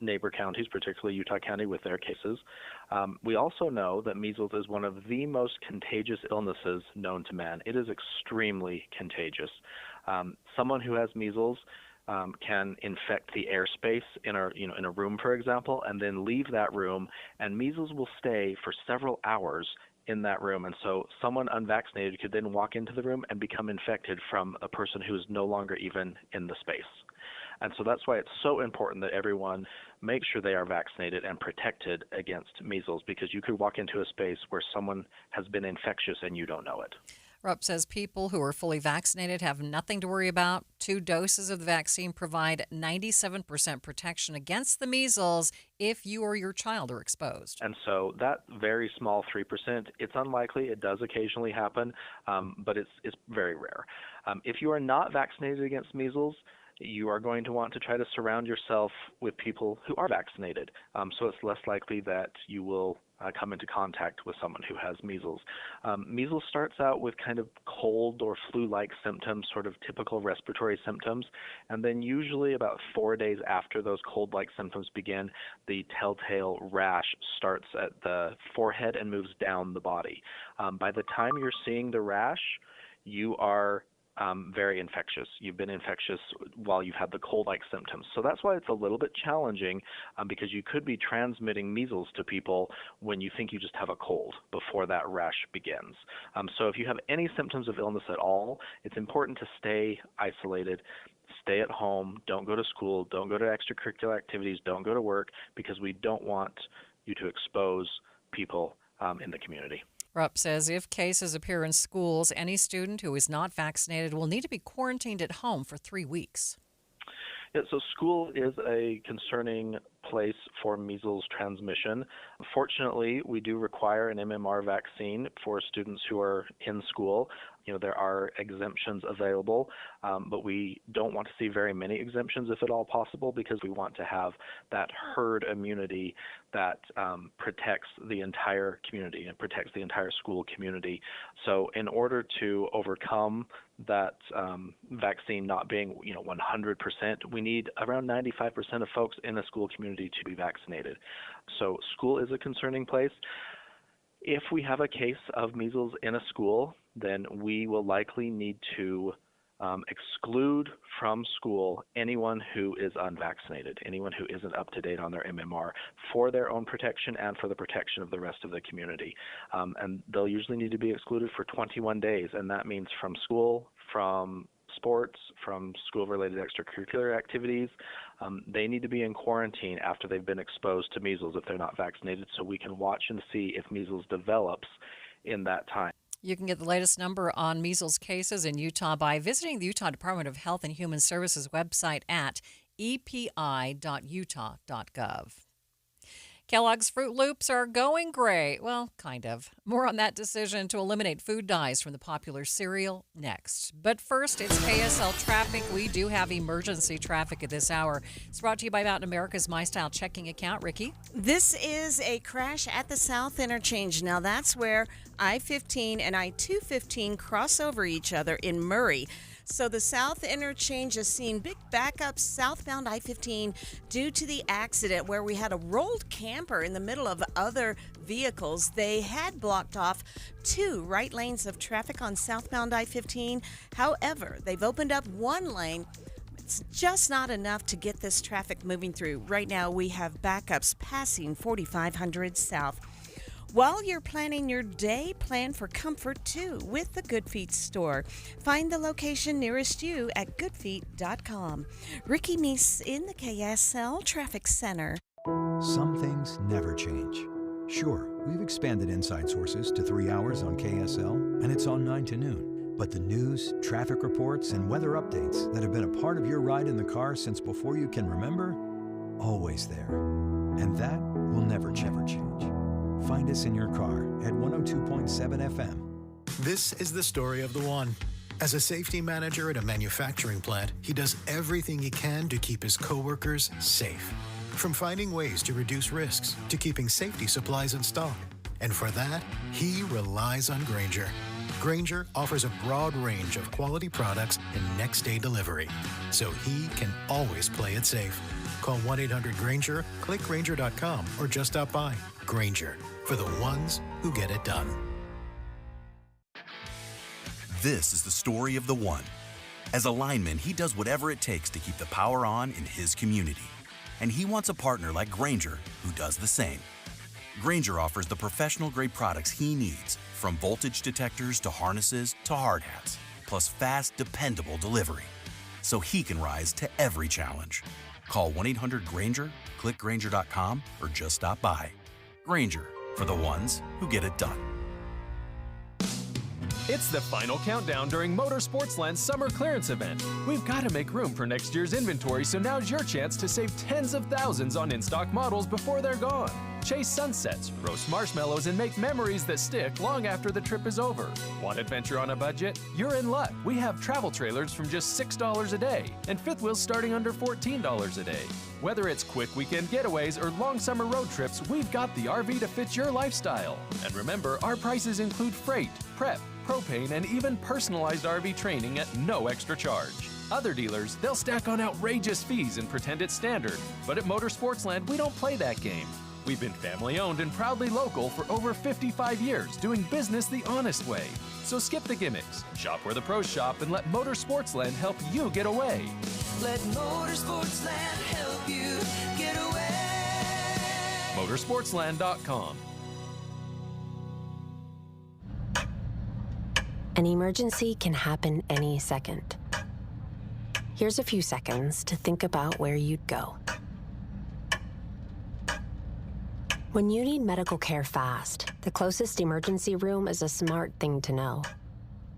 neighbor counties, particularly Utah County with their cases. We also know that measles is one of the most contagious illnesses known to man. It is extremely contagious. Someone who has measles can infect the airspace in a room, for example, and then leave that room, and measles will stay for several hours in that room. And so someone unvaccinated could then walk into the room and become infected from a person who is no longer even in the space. And so that's why it's so important that everyone make sure they are vaccinated and protected against measles, because you could walk into a space where someone has been infectious and you don't know it. Rupp says people who are fully vaccinated have nothing to worry about. 2 doses of the vaccine provide 97% protection against the measles if you or your child are exposed. And so that very small 3%, it's unlikely. It does occasionally happen, but it's very rare. If you are not vaccinated against measles, you are going to want to try to surround yourself with people who are vaccinated. So it's less likely that you will come into contact with someone who has measles. Measles starts out with kind of cold or flu-like symptoms, sort of typical respiratory symptoms, and then usually about 4 days after those cold-like symptoms begin, the telltale rash starts at the forehead and moves down the body. By the time you're seeing the rash, you are very infectious. You've been infectious while you've had the cold-like symptoms. So that's why it's a little bit challenging because you could be transmitting measles to people when you think you just have a cold before that rash begins. So if you have any symptoms of illness at all, it's important to stay isolated, stay at home, don't go to school, don't go to extracurricular activities, don't go to work, because we don't want you to expose people in the community. Rupp says if cases appear in schools, any student who is not vaccinated will need to be quarantined at home for 3 weeks. Yeah, so school is a concerning place for measles transmission. Fortunately, we do require an MMR vaccine for students who are in school. There are exemptions available, but we don't want to see very many exemptions if at all possible, because we want to have that herd immunity that protects the entire community and protects the entire school community. So in order to overcome that vaccine not being 100%, we need around 95% of folks in a school community to be vaccinated. So school is a concerning place. If we have a case of measles in a school, then we will likely need to exclude from school anyone who is unvaccinated, anyone who isn't up to date on their MMR, for their own protection and for the protection of the rest of the community. And they'll usually need to be excluded for 21 days, and that means from school, from sports, from school-related extracurricular activities. They need to be in quarantine after they've been exposed to measles if they're not vaccinated, so we can watch and see if measles develops in that time. You can get the latest number on measles cases in Utah by visiting the Utah Department of Health and Human Services website at epi.utah.gov. Kellogg's Fruit Loops are going gray. Well, kind of. More on that decision to eliminate food dyes from the popular cereal next. But first, it's KSL traffic. We do have emergency traffic at this hour. It's brought to you by Mountain America's MyStyle checking account. Ricky? This is a crash at the South Interchange. Now, that's where I-15 and I-215 cross over each other in Murray. So the South Interchange has seen big backups southbound I-15 due to the accident where we had a rolled camper in the middle of other vehicles. They had blocked off 2 right lanes of traffic on southbound I-15. However, they've opened up 1 lane. It's just not enough to get this traffic moving through. Right now, we have backups passing 4500 South. While you're planning your day, plan for comfort too with the Good Feet store. Find the location nearest you at goodfeet.com. Ricky Meese in the KSL Traffic Center. Some things never change. Sure, we've expanded Inside Sources to 3 hours on KSL, and it's on 9 to noon. But the news, traffic reports, and weather updates that have been a part of your ride in the car since before you can remember, always there. And that will never change. Find us in your car at 102.7 FM. This is the story of the one. As a safety manager at a manufacturing plant, he does everything he can to keep his coworkers safe. From finding ways to reduce risks to keeping safety supplies in stock. And for that, he relies on Grainger. Grainger offers a broad range of quality products and next-day delivery, so he can always play it safe. Call 1-800-GRAINGER, click Grainger.com, or just stop by. Grainger, for the ones who get it done. This is the story of the one. As a lineman, he does whatever it takes to keep the power on in his community. And he wants a partner like Grainger who does the same. Grainger offers the professional-grade products he needs, from voltage detectors to harnesses to hard hats, plus fast, dependable delivery, so he can rise to every challenge. Call 1-800-GRAINGER, click Grainger.com, or just stop by. Grainger, for the ones who get it done. It's the final countdown during Motorsportsland's summer clearance event. We've got to make room for next year's inventory, so now's your chance to save tens of thousands on in-stock models before they're gone. Chase sunsets, roast marshmallows, and make memories that stick long after the trip is over. Want adventure on a budget? You're in luck. We have travel trailers from just $6 a day and fifth wheels starting under $14 a day. Whether it's quick weekend getaways or long summer road trips, we've got the RV to fit your lifestyle. And remember, our prices include freight, prep, propane, and even personalized RV training at no extra charge. Other dealers, they'll stack on outrageous fees and pretend it's standard. But at Motorsportsland, we don't play that game. We've been family-owned and proudly local for over 55 years, doing business the honest way. So skip the gimmicks, shop where the pros shop, and let Motorsportsland help you get away. Let Motorsportsland help you get away. Motorsportsland.com. An emergency can happen any second. Here's a few seconds to think about where you'd go. When you need medical care fast, the closest emergency room is a smart thing to know.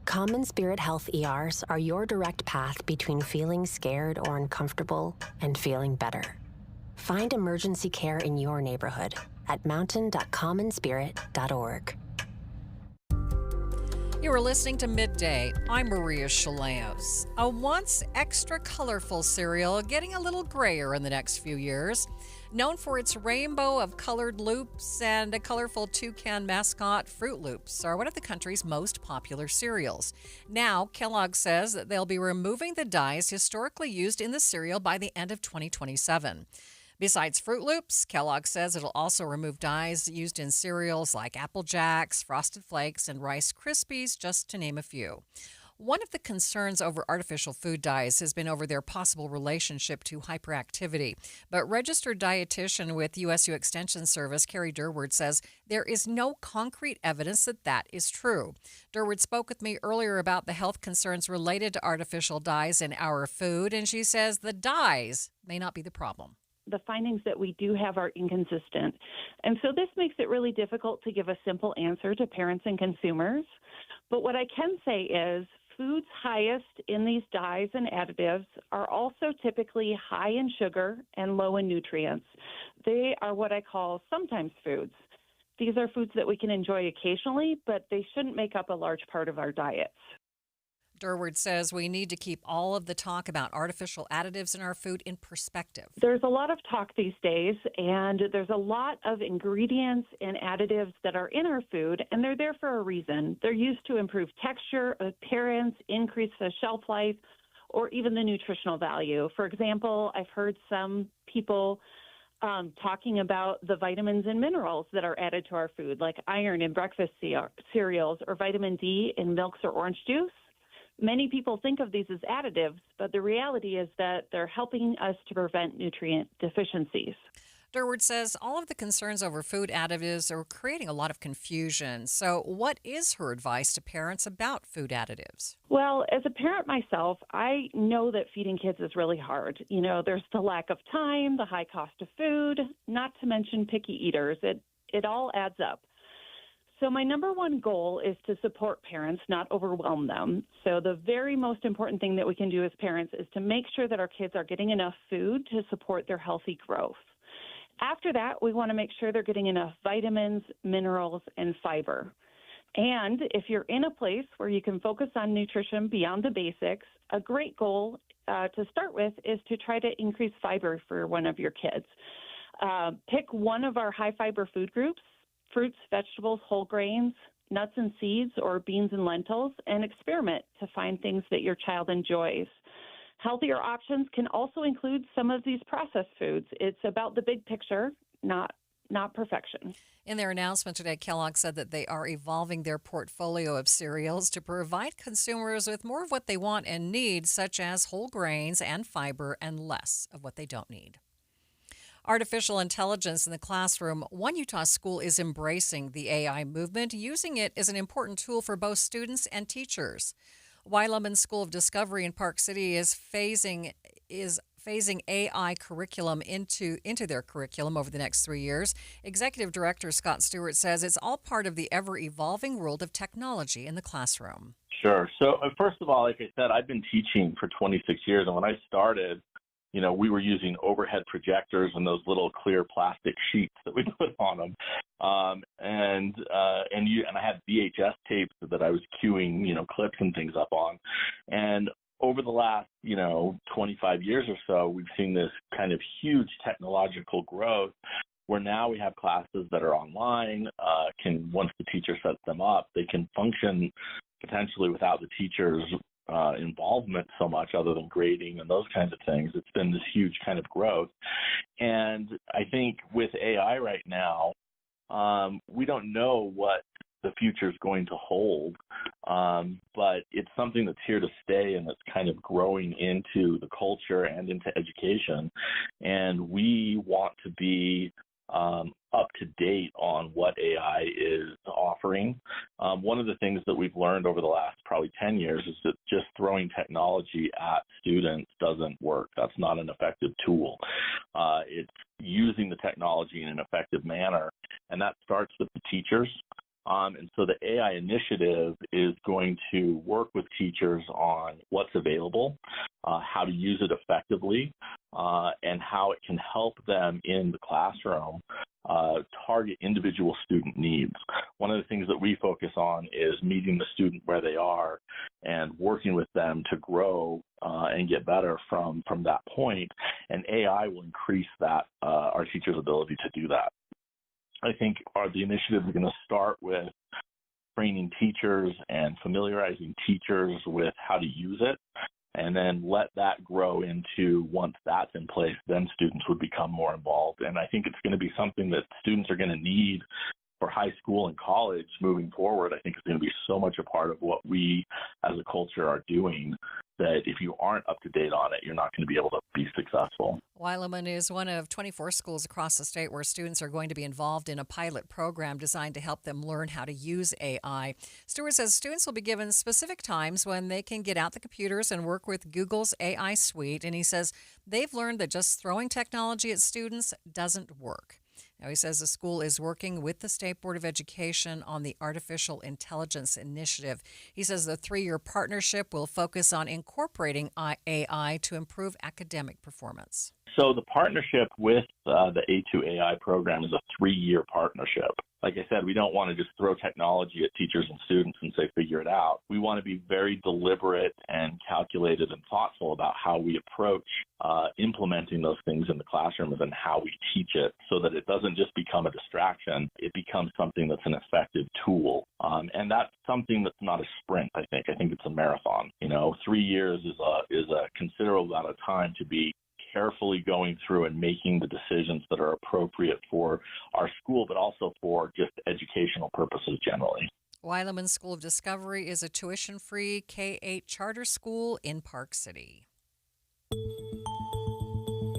Common Spirit Health ERs are your direct path between feeling scared or uncomfortable and feeling better. Find emergency care in your neighborhood at mountain.commonspirit.org. You are listening to Midday. I'm Maria Shilaos. A once extra colorful cereal getting a little grayer in the next few years. Known for its rainbow of colored loops and a colorful toucan mascot, Fruit Loops are one of the country's most popular cereals. Now, Kellogg says that they'll be removing the dyes historically used in the cereal by the end of 2027. Besides Fruit Loops, Kellogg says it'll also remove dyes used in cereals like Apple Jacks, Frosted Flakes, and Rice Krispies, just to name a few. One of the concerns over artificial food dyes has been over their possible relationship to hyperactivity. But registered dietitian with USU Extension Service, Carrie Durward, says there is no concrete evidence that that is true. Durward spoke with me earlier about the health concerns related to artificial dyes in our food, and she says the dyes may not be the problem. The findings that we do have are inconsistent. And so this makes it really difficult to give a simple answer to parents and consumers. But what I can say is foods highest in these dyes and additives are also typically high in sugar and low in nutrients. They are what I call sometimes foods. These are foods that we can enjoy occasionally, but they shouldn't make up a large part of our diets. Durward says we need to keep all of the talk about artificial additives in our food in perspective. There's a lot of talk these days, and there's a lot of ingredients and additives that are in our food, and they're there for a reason. They're used to improve texture, appearance, increase the shelf life, or even the nutritional value. For example, I've heard some people talking about the vitamins and minerals that are added to our food, like iron in breakfast cereals or vitamin D in milks or orange juice. Many people think of these as additives, but the reality is that they're helping us to prevent nutrient deficiencies. Durward says all of the concerns over food additives are creating a lot of confusion. So what is her advice to parents about food additives? Well, as a parent myself, I know that feeding kids is really hard. You know, there's the lack of time, the high cost of food, not to mention picky eaters. It all adds up. So my number one goal is to support parents, not overwhelm them. So the very most important thing that we can do as parents is to make sure that our kids are getting enough food to support their healthy growth. After that, we want to make sure they're getting enough vitamins, minerals, and fiber. And if you're in a place where you can focus on nutrition beyond the basics, a great goal to start with is to try to increase fiber for one of your kids. Pick one of our high fiber food groups: fruits, vegetables, whole grains, nuts and seeds, or beans and lentils, and experiment to find things that your child enjoys. Healthier options can also include some of these processed foods. It's about the big picture, not perfection. In their announcement today, Kellogg said that they are evolving their portfolio of cereals to provide consumers with more of what they want and need, such as whole grains and fiber, and less of what they don't need. Artificial intelligence in the classroom. One Utah school is embracing the AI movement, using it as an important tool for both students and teachers. Weileman School of Discovery in Park City is phasing AI curriculum into their curriculum over the next 3 years. Executive Director Scott Stewart says it's all part of the ever-evolving world of technology in the classroom. Sure. So first of all, like I said, I've been teaching for 26 years, and when I started, we were using overhead projectors and those little clear plastic sheets that we put on them. And I had VHS tapes that I was queuing, clips and things up on. And over the last, 25 years or so, we've seen this kind of huge technological growth where now we have classes that are online, once the teacher sets them up, they can function potentially without the teacher's involvement so much other than grading and those kinds of things. It's been this huge kind of growth. And I think with AI right now, we don't know what the future is going to hold, but it's something that's here to stay and that's kind of growing into the culture and into education. And we want to be up to date on what AI is offering. One of the things that we've learned over the last probably 10 years is that just throwing technology at students doesn't work. That's not an effective tool. It's using the technology in an effective manner, and that starts with the teachers. And so the AI initiative is going to work with teachers on what's available, how to use it effectively, and how it can help them in the classroom target individual student needs. One of the things that we focus on is meeting the student where they are and working with them to grow and get better from that point. And AI will increase that, our teachers' ability to do that. I think the initiative is going to start with training teachers and familiarizing teachers with how to use it, and then let that grow into, once that's in place, then students would become more involved. And I think it's going to be something that students are going to need for high school and college moving forward. I think it's going to be so much a part of what we as a culture are doing that if you aren't up to date on it, you're not going to be able to be successful. Weileman is one of 24 schools across the state where students are going to be involved in a pilot program designed to help them learn how to use AI. Stewart says students will be given specific times when they can get out the computers and work with Google's AI suite. And he says they've learned that just throwing technology at students doesn't work. Now, he says the school is working with the State Board of Education on the Artificial Intelligence Initiative. He says the 3-year partnership will focus on incorporating AI to improve academic performance. So the partnership with the A2AI program is a 3-year partnership. Like I said, we don't want to just throw technology at teachers and students and say, figure it out. We want to be very deliberate and calculated and thoughtful about how we approach implementing those things in the classrooms and how we teach it so that it doesn't just become a distraction. It becomes something that's an effective tool. And that's something that's not a sprint, I think. I think it's a marathon. 3 years is a considerable amount of time to be carefully going through and making the decisions that are appropriate for our school, but also for just educational purposes generally. Weileman School of Discovery is a tuition-free K-8 charter school in Park City.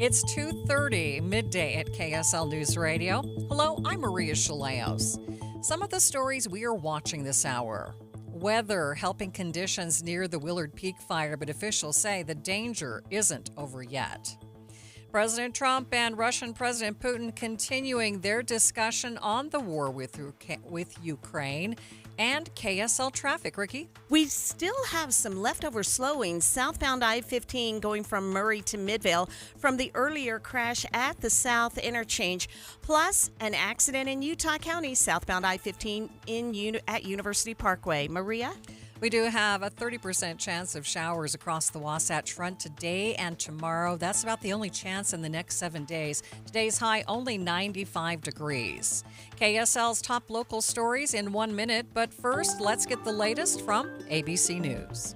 It's 2:30, midday at KSL News Radio. Hello, I'm Maria Shilaos. Some of the stories we are watching this hour. Weather helping conditions near the Willard Peak fire, but officials say the danger isn't over yet. President Trump and Russian President Putin continuing their discussion on the war with Ukraine. And KSL traffic, Ricky. We still have some leftover slowing southbound I-15 going from Murray to Midvale from the earlier crash at the South Interchange. Plus, an accident in Utah County, southbound I-15 at University Parkway. Maria? We do have a 30% chance of showers across the Wasatch Front today and tomorrow. That's about the only chance in the next 7 days. Today's high only 95 degrees. KSL's top local stories in 1 minute, but first, let's get the latest from ABC News.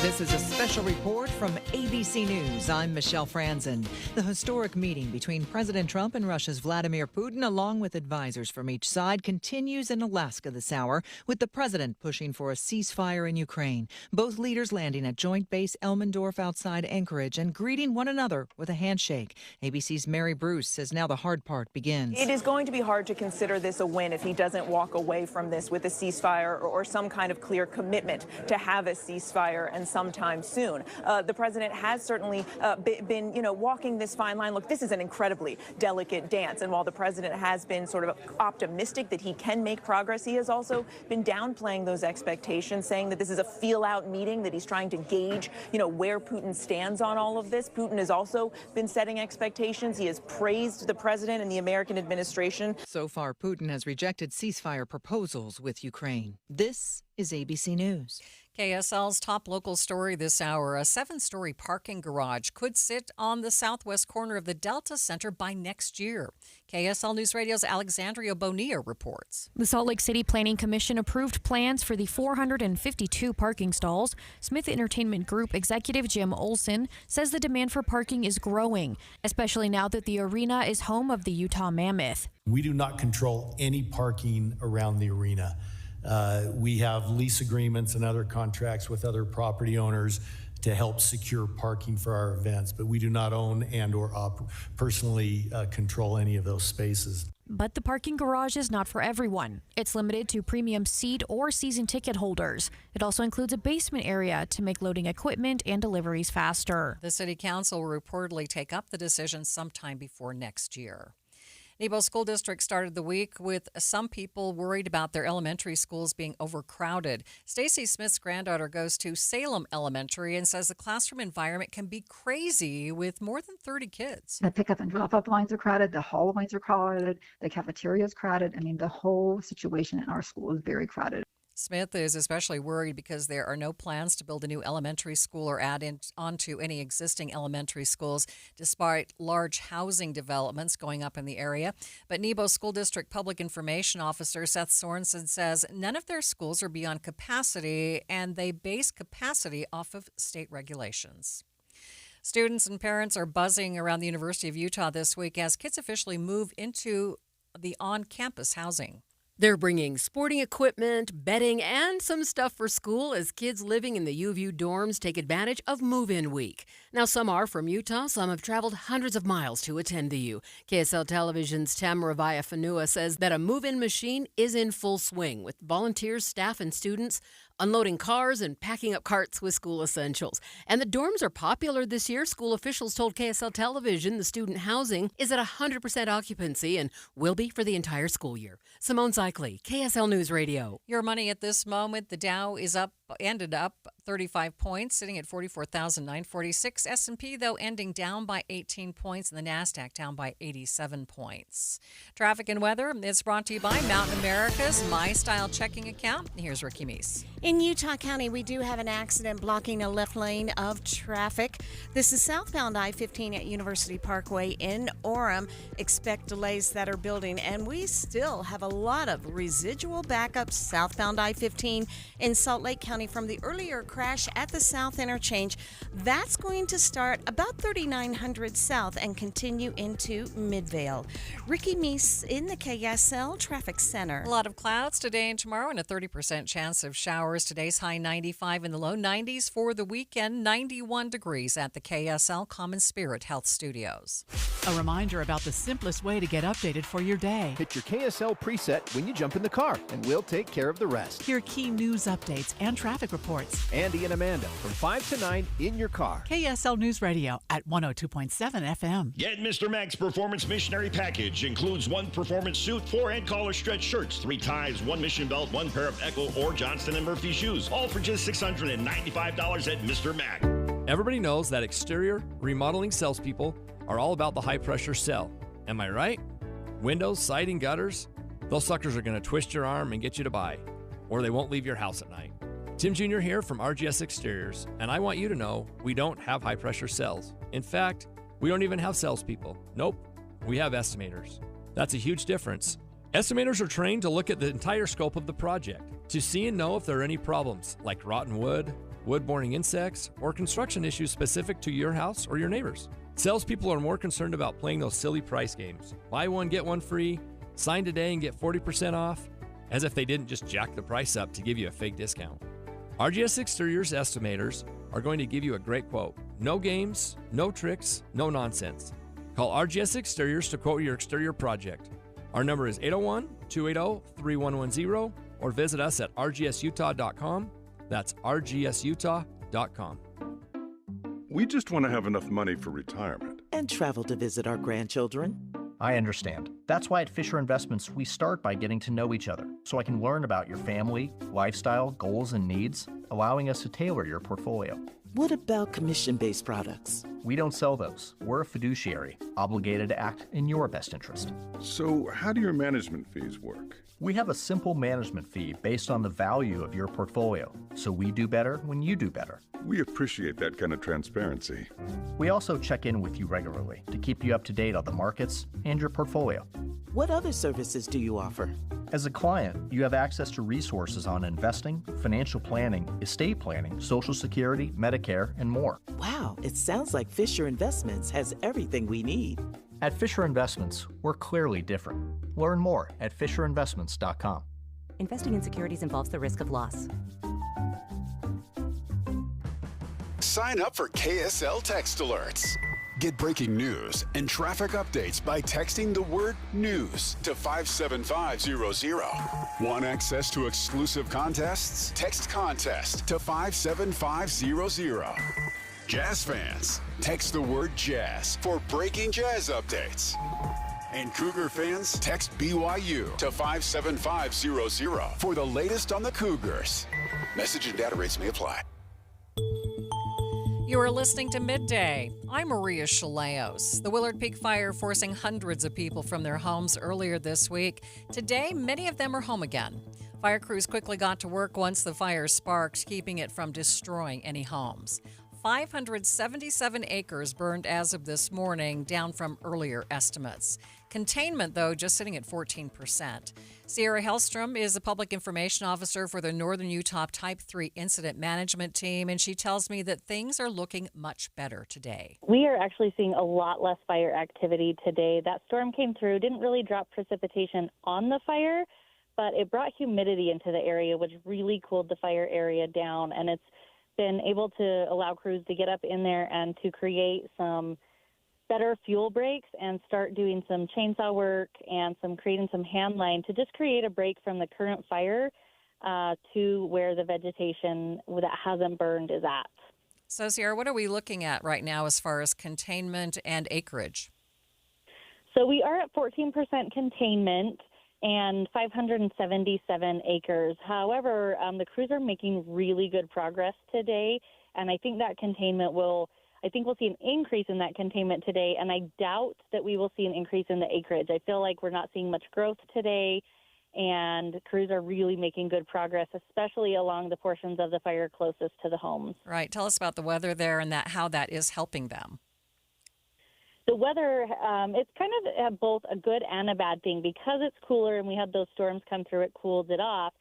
This is a special report from ABC News. I'm Michelle Franzen. The historic meeting between President Trump and Russia's Vladimir Putin, along with advisors from each side, continues in Alaska this hour, with the president pushing for a ceasefire in Ukraine. Both leaders landing at Joint Base Elmendorf outside Anchorage and greeting one another with a handshake. ABC's Mary Bruce says now the hard part begins. It is going to be hard to consider this a win if he doesn't walk away from this with a ceasefire or some kind of clear commitment to have a ceasefire and sometime soon. The president has certainly been, walking this fine line. Look, this is an incredibly delicate dance. And while the president has been sort of optimistic that he can make progress, he has also been downplaying those expectations, saying that this is a feel-out meeting, that he's trying to gauge, where Putin stands on all of this. Putin has also been setting expectations. He has praised the president and the American administration. So far, Putin has rejected ceasefire proposals with Ukraine. This is ABC News. KSL's top local story this hour. A 7-story parking garage could sit on the southwest corner of the Delta Center by next year. KSL News Radio's Alexandria Bonilla reports. The Salt Lake City Planning Commission approved plans for the 452 parking stalls. Smith Entertainment Group executive Jim Olson says the demand for parking is growing, especially now that the arena is home of the Utah Mammoth. We do not control any parking around the arena. We have lease agreements and other contracts with other property owners to help secure parking for our events, but we do not own and or personally control any of those spaces. But the parking garage is not for everyone. It's limited to premium seat or season ticket holders. It also includes a basement area to make loading equipment and deliveries faster. The city council will reportedly take up the decision sometime before next year. Nebo School District started the week with some people worried about their elementary schools being overcrowded. Stacy Smith's granddaughter goes to Salem Elementary and says the classroom environment can be crazy with more than 30 kids. The pickup and drop-off lines are crowded, the hallways are crowded, the cafeteria is crowded. I mean, the whole situation in our school is very crowded. Smith is especially worried because there are no plans to build a new elementary school or add onto any existing elementary schools, despite large housing developments going up in the area. But Nebo School District Public Information Officer Seth Sorensen says none of their schools are beyond capacity, and they base capacity off of state regulations. Students and parents are buzzing around the University of Utah this week as kids officially move into the on-campus housing. They're bringing sporting equipment, bedding, and some stuff for school as kids living in the U of U dorms take advantage of move-in week. Now, some are from Utah. Some have traveled hundreds of miles to attend the U. KSL Television's Tamara Vaya-Fanua says that a move-in machine is in full swing with volunteers, staff, and students unloading cars and packing up carts with school essentials. And the dorms are popular this year. School officials told KSL Television the student housing is at 100% occupancy and will be for the entire school year. Simone Zykley, KSL News Radio. Your money at this moment, the Dow is ended up 35 points, sitting at 44,946. S&P, though, ending down by 18 points, and the NASDAQ down by 87 points. Traffic and weather is brought to you by Mountain America's My Style checking account. Here's Ricky Meese. In Utah County, we do have an accident blocking a left lane of traffic. This is southbound I-15 at University Parkway in Orem. Expect delays that are building, and we still have a lot of residual backups southbound I-15 in Salt Lake County from the earlier crash at the South Interchange. That's going to start about 3900 South and continue into Midvale. Ricky Meese in the KSL Traffic Center. A lot of clouds today and tomorrow and a 30% chance of showers. Today's high 95 in the low 90s for the weekend, 91 degrees at the KSL Common Spirit Health Studios. A reminder about the simplest way to get updated for your day. Hit your KSL preset when you jump in the car, and we'll take care of the rest. Hear key news updates and traffic reports. Andy and Amanda from 5 to 9 in your car. KSL News Radio at 102.7 FM. Get Mr. Mac's Performance Missionary Package. Includes 1 performance suit, 4 head collar stretch shirts, 3 ties, 1 mission belt, 1 pair of Echo or Johnston & Murphy shoes. All for just $695 at Mr. Mac. Everybody knows that exterior remodeling salespeople are all about the high-pressure sell. Am I right? Windows, siding, gutters, those suckers are going to twist your arm and get you to buy, or they won't leave your house at night. Tim Jr. here from RGS Exteriors, and I want you to know we don't have high-pressure cells. In fact, we don't even have salespeople. Nope, we have estimators. That's a huge difference. Estimators are trained to look at the entire scope of the project, to see and know if there are any problems, like rotten wood, wood-borne insects, or construction issues specific to your house or your neighbors. Salespeople are more concerned about playing those silly price games. Buy one, get one free, sign today and get 40% off, as if they didn't just jack the price up to give you a fake discount. RGS Exteriors estimators are going to give you a great quote. No games, no tricks, no nonsense. Call RGS Exteriors to quote your exterior project. Our number is 801-280-3110 or visit us at rgsutah.com. That's rgsutah.com. We just want to have enough money for retirement. And travel to visit our grandchildren. I understand. That's why at Fisher Investments, we start by getting to know each other, so I can learn about your family, lifestyle, goals, and needs, allowing us to tailor your portfolio. What about commission-based products? We don't sell those. We're a fiduciary, obligated to act in your best interest. So how do your management fees work? We have a simple management fee based on the value of your portfolio, so we do better when you do better. We appreciate that kind of transparency. We also check in with you regularly to keep you up to date on the markets and your portfolio. What other services do you offer? As a client, you have access to resources on investing, financial planning, estate planning, Social Security, Medicare, and more. Wow, it sounds like Fisher Investments has everything we need. At Fisher Investments, we're clearly different. Learn more at FisherInvestments.com. Investing in securities involves the risk of loss. Sign up for KSL Text Alerts. Get breaking news and traffic updates by texting the word news to 57500. Want access to exclusive contests? Text contest to 57500. Jazz fans, text the word jazz for breaking jazz updates. And Cougar fans, text BYU to 57500 for the latest on the Cougars. Message and data rates may apply. You are listening to Midday. I'm Maria Shilaos. The Willard Peak Fire forcing hundreds of people from their homes earlier this week. Today, many of them are home again. Fire crews quickly got to work once the fire sparked, keeping it from destroying any homes. 577 acres burned as of this morning, down from earlier estimates. Containment, though, just sitting at 14%. Sierra Hellstrom is the public information officer for the Northern Utah Type 3 Incident Management Team, and she tells me that things are looking much better today. We are actually seeing a lot less fire activity today. That storm came through, didn't really drop precipitation on the fire, but it brought humidity into the area, which really cooled the fire area down, and it's been able to allow crews to get up in there and to create some better fuel breaks and start doing some chainsaw work and creating some hand line to just create a break from the current fire to where the vegetation that hasn't burned is at. So, Sierra, what are we looking at right now as far as containment and acreage? So we are at 14% containment and 577 acres. However, the crews are making really good progress today, and I think that containment we'll see an increase in that containment today, and I doubt that we will see an increase in the acreage. I feel like we're not seeing much growth today, and crews are really making good progress, especially along the portions of the fire closest to the homes. Right. Tell us about the weather there and how that is helping them. The weather, it's kind of both a good and a bad thing. Because it's cooler and we had those storms come through, it cools it off.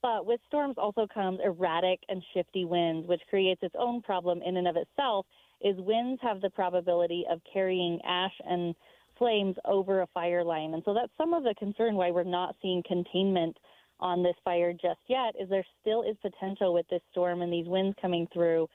But with storms also comes erratic and shifty winds, which creates its own problem in and of itself, is winds have the probability of carrying ash and flames over a fire line. And so that's some of the concern why we're not seeing containment on this fire just yet, is there still is potential with this storm and these winds coming through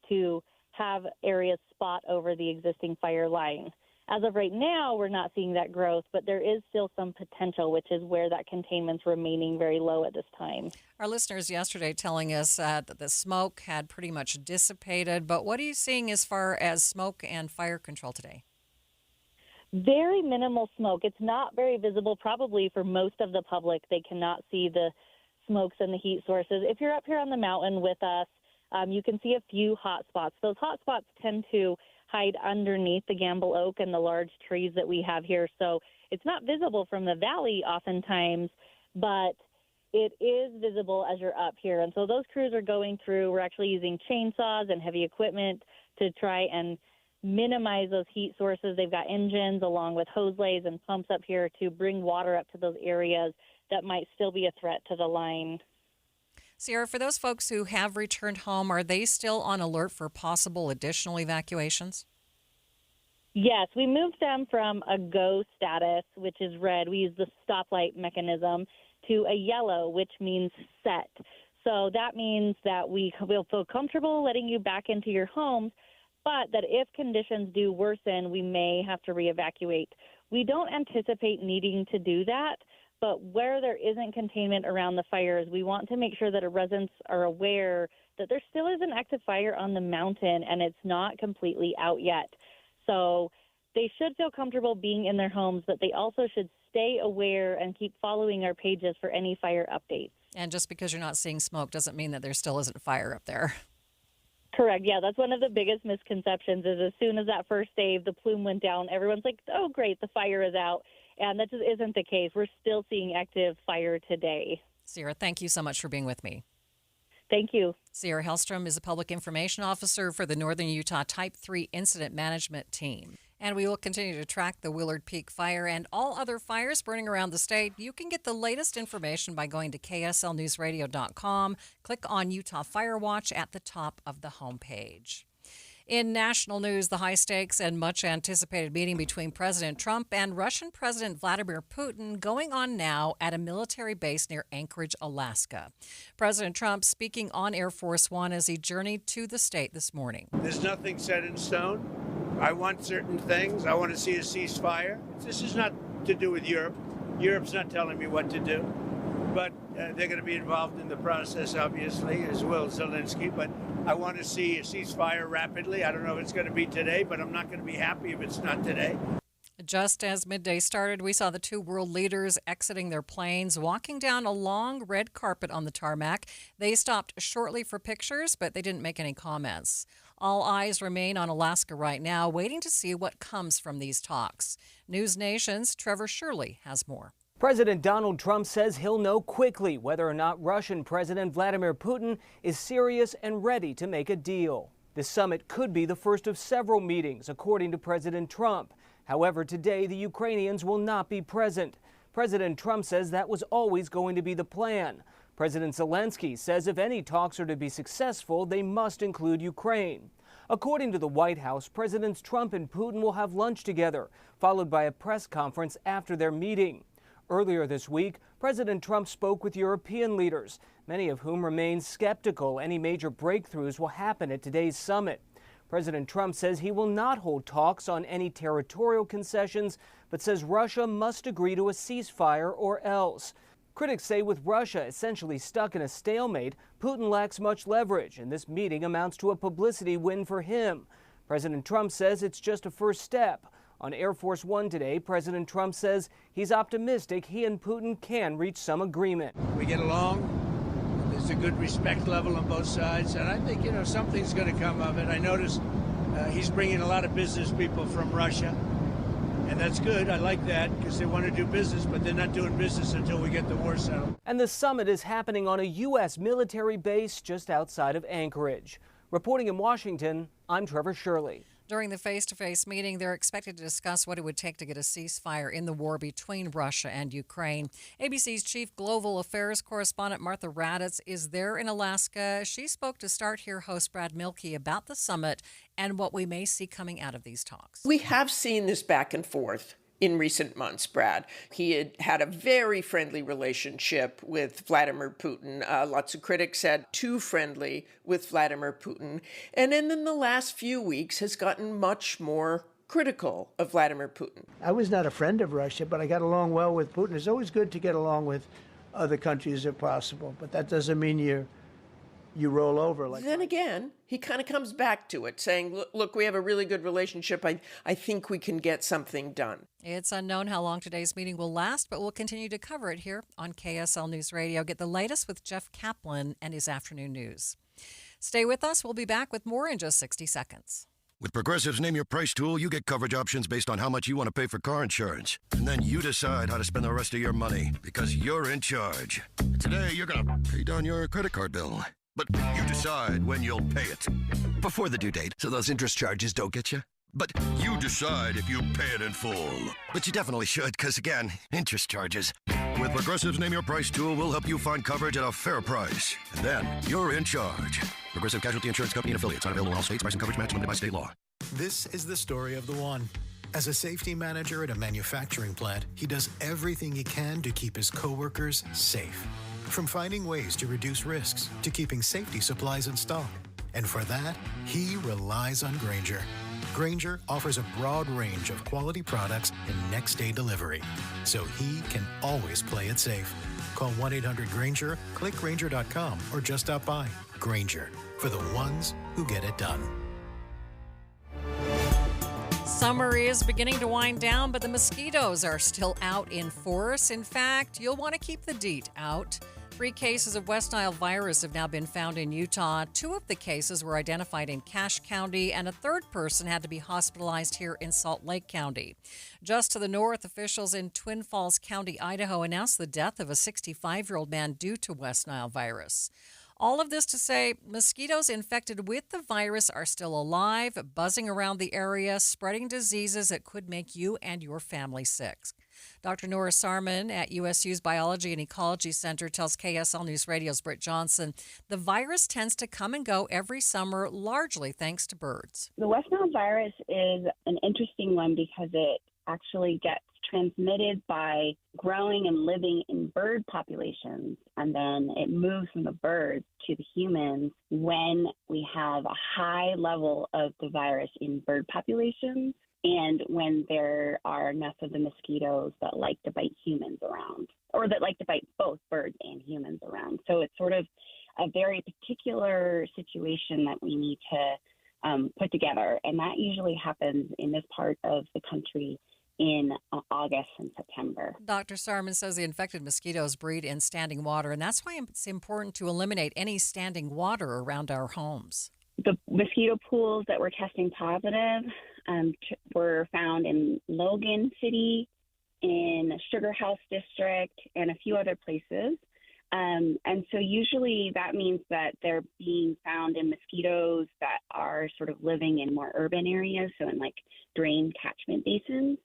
to have areas spot over the existing fire line. As of right now, we're not seeing that growth, but there is still some potential, which is where that containment's remaining very low at this time. Our listeners yesterday telling us that the smoke had pretty much dissipated, but what are you seeing as far as smoke and fire control today? Very minimal smoke. It's not very visible probably for most of the public. They cannot see the smokes and the heat sources. If you're up here on the mountain with us, you can see a few hot spots. Those hot spots tend to hide underneath the gamble oak and the large trees that we have here. So it's not visible from the valley oftentimes, but it is visible as you're up here. And so those crews are going through. We're actually using chainsaws and heavy equipment to try and minimize those heat sources. They've got engines along with hose lays and pumps up here to bring water up to those areas that might still be a threat to the line. Sierra, for those folks who have returned home, are they still on alert for possible additional evacuations? Yes, we moved them from a go status, which is red. We use the stoplight mechanism, to a yellow, which means set. So that means that we will feel comfortable letting you back into your homes, but that if conditions do worsen, we may have to reevacuate. We don't anticipate needing to do that, but where there isn't containment around the fires, we want to make sure that our residents are aware that there still is an active fire on the mountain and it's not completely out yet. So they should feel comfortable being in their homes, but they also should stay aware and keep following our pages for any fire updates. And just because you're not seeing smoke doesn't mean that there still isn't fire up there. Correct. Yeah, that's one of the biggest misconceptions is as soon as that first day the plume went down, everyone's like, oh, great, the fire is out. And that just isn't the case. We're still seeing active fire today. Sierra, thank you so much for being with me. Thank you. Sierra Hellstrom is a public information officer for the Northern Utah Type 3 Incident Management Team. And we will continue to track the Willard Peak fire and all other fires burning around the state. You can get the latest information by going to kslnewsradio.com. Click on Utah Fire Watch at the top of the homepage. In national news, the high-stakes and much-anticipated meeting between President Trump and Russian President Vladimir Putin going on now at a military base near Anchorage, Alaska. President Trump speaking on Air Force One as he journeyed to the state this morning. There's nothing set in stone. I want certain things. I want to see a ceasefire. This is not to do with Europe. Europe's not telling me what to do. But they're going to be involved in the process, obviously, as will Zelensky. But I want to see a ceasefire rapidly. I don't know if it's going to be today, but I'm not going to be happy if it's not today. Just as midday started, we saw the two world leaders exiting their planes, walking down a long red carpet on the tarmac. They stopped shortly for pictures, but they didn't make any comments. All eyes remain on Alaska right now, waiting to see what comes from these talks. News Nation's Trevor Shirley has more. President Donald Trump says he'll know quickly whether or not Russian President Vladimir Putin is serious and ready to make a deal. The summit could be the first of several meetings, according to President Trump. However, today the Ukrainians will not be present. President Trump says that was always going to be the plan. President Zelensky says if any talks are to be successful, they must include Ukraine. According to the White House, Presidents Trump and Putin will have lunch together, followed by a press conference after their meeting. Earlier this week, President Trump spoke with European leaders, many of whom remain skeptical any major breakthroughs will happen at today's summit. President Trump says he will not hold talks on any territorial concessions, but says Russia must agree to a ceasefire or else. Critics say with Russia essentially stuck in a stalemate, Putin lacks much leverage, and this meeting amounts to a publicity win for him. President Trump says it's just a first step. On Air Force One today, President Trump says he's optimistic he and Putin can reach some agreement. We get along. There's a good respect level on both sides, and I think, something's going to come of it. I noticed he's bringing a lot of business people from Russia, and that's good. I like that because they want to do business, but they're not doing business until we get the war settled. And the summit is happening on a U.S. military base just outside of Anchorage. Reporting in Washington, I'm Trevor Shirley. During the face-to-face meeting, they're expected to discuss what it would take to get a ceasefire in the war between Russia and Ukraine. ABC's chief global affairs correspondent Martha Raddatz is there in Alaska. She spoke to Start Here host Brad Mielke about the summit and what we may see coming out of these talks. We have seen this back and forth in recent months, Brad. He had a very friendly relationship with Vladimir Putin. Lots of critics said too friendly with Vladimir Putin. And then in the last few weeks has gotten much more critical of Vladimir Putin. I was not a friend of Russia, but I got along well with Putin. It's always good to get along with other countries if possible, but that doesn't mean you roll over. Then again, he kind of comes back to it, saying, look, we have a really good relationship. I think we can get something done. It's unknown how long today's meeting will last, but we'll continue to cover it here on KSL News Radio. Get the latest with Jeff Kaplan and his afternoon news. Stay with us. We'll be back with more in just 60 seconds. With Progressive's Name Your Price tool, you get coverage options based on how much you want to pay for car insurance. And then you decide how to spend the rest of your money because you're in charge. Today, you're going to pay down your credit card bill. But you decide when you'll pay it. Before the due date, so those interest charges don't get you. But you decide if you pay it in full. But you definitely should, because again, interest charges. With Progressive's Name Your Price tool, we'll help you find coverage at a fair price. And then you're in charge. Progressive Casualty Insurance Company and affiliates. Not available in all states. Price and coverage match limited by state law. This is the story of the one. As a safety manager at a manufacturing plant, he does everything he can to keep his coworkers safe. From finding ways to reduce risks to keeping safety supplies in stock. And for that, he relies on Grainger. Grainger offers a broad range of quality products and next-day delivery, so he can always play it safe. Call 1-800-GRAINGER, click Grainger.com, or just stop by. Grainger, for the ones who get it done. Summer is beginning to wind down, but the mosquitoes are still out in force. In fact, you'll want to keep the DEET out. 3 cases of West Nile virus have now been found in Utah. 2 of the cases were identified in Cache County, and a third person had to be hospitalized here in Salt Lake County. Just to the north, officials in Twin Falls County, Idaho, announced the death of a 65-year-old man due to West Nile virus. All of this to say, mosquitoes infected with the virus are still alive, buzzing around the area, spreading diseases that could make you and your family sick. Dr. Nora Sarman at USU's Biology and Ecology Center tells KSL News Radio's Britt Johnson the virus tends to come and go every summer, largely thanks to birds. The West Nile virus is an interesting one because it actually gets transmitted by growing and living in bird populations, and then it moves from the birds to the humans when we have a high level of the virus in bird populations and when there are enough of the mosquitoes that like to bite humans around, or that like to bite both birds and humans around. So it's sort of a very particular situation that we need to put together, and that usually happens in this part of the country in August and September. Dr. Sarman says the infected mosquitoes breed in standing water, and that's why it's important to eliminate any standing water around our homes. The mosquito pools that were testing positive were found in Logan City, in Sugar House District, and a few other places. And so usually that means that they're being found in mosquitoes that are sort of living in more urban areas, so in like drain catchment basins.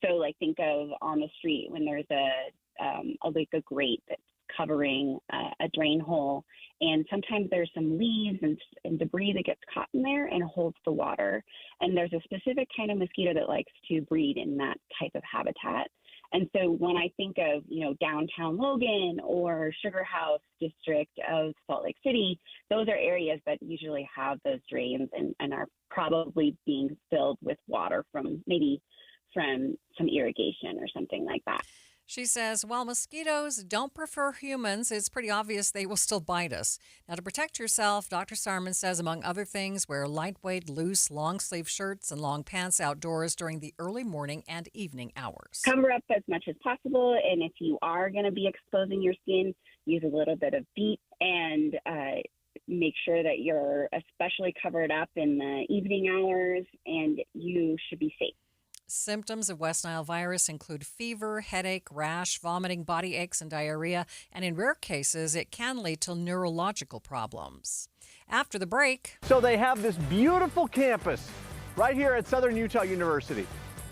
So like think of on the street when there's a grate that's covering a drain hole, and sometimes there's some leaves and debris that gets caught in there and holds the water. And there's a specific kind of mosquito that likes to breed in that type of habitat. And so when I think of, downtown Logan or Sugar House District of Salt Lake City, those are areas that usually have those drains and are probably being filled with water from some irrigation or something like that. She says, while mosquitoes don't prefer humans, it's pretty obvious they will still bite us. Now, to protect yourself, Dr. Sarman says, among other things, wear lightweight, loose, long-sleeve shirts and long pants outdoors during the early morning and evening hours. Cover up as much as possible, and if you are going to be exposing your skin, use a little bit of DEET and make sure that you're especially covered up in the evening hours, and you should be safe. Symptoms of West Nile virus include fever, headache, rash, vomiting, body aches, and diarrhea, and in rare cases, it can lead to neurological problems. After the break... So they have this beautiful campus right here at Southern Utah University.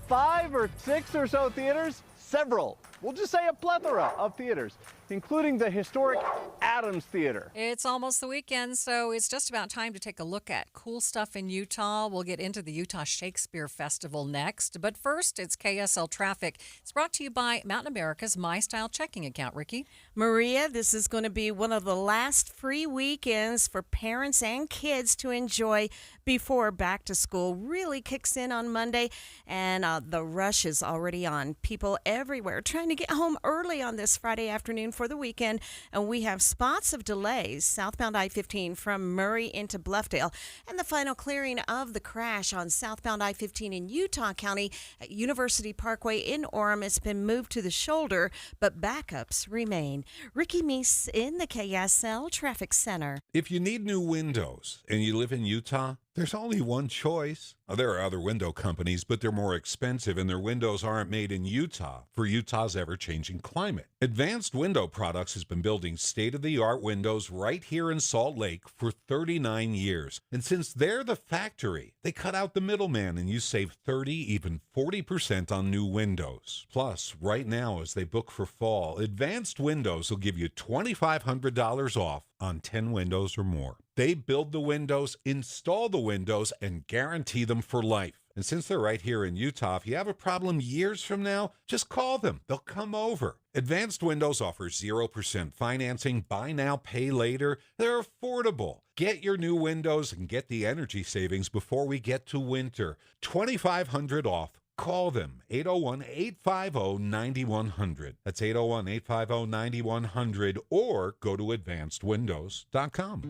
5 or 6 or so theaters, several. We'll just say a plethora of theaters, including the historic Adams Theater. It's almost the weekend, so it's just about time to take a look at cool stuff in Utah. We'll get into the Utah Shakespeare Festival next. But first, it's KSL Traffic. It's brought to you by Mountain America's My Style checking account. Ricky? Maria, this is going to be one of the last free weekends for parents and kids to enjoy before back to school really kicks in on Monday, and the rush is already on. People everywhere trying to get home early on this Friday afternoon for the weekend, and we have spots of delays southbound I-15 from Murray into Bluffdale, and the final clearing of the crash on southbound I-15 in Utah County at University Parkway in Orem has been moved to the shoulder, but backups remain. Ricky Meese in the KSL Traffic Center. If you need new windows and you live in Utah, there's only one choice. There are other window companies, but they're more expensive and their windows aren't made in Utah for Utah's ever-changing climate. Advanced Window Products has been building state-of-the-art windows right here in Salt Lake for 39 years. And since they're the factory, they cut out the middleman and you save 30, even 40% on new windows. Plus, right now as they book for fall, Advanced Windows will give you $2,500 off on 10 windows or more. They build the windows, install the windows, and guarantee them for life. And since they're right here in Utah, if you have a problem years from now, just call them. They'll come over. Advanced Windows offers 0% financing, buy now, pay later. They're affordable. Get your new windows and get the energy savings before we get to winter. $2,500 off. Call them, 801-850-9100. That's 801-850-9100, or go to advancedwindows.com.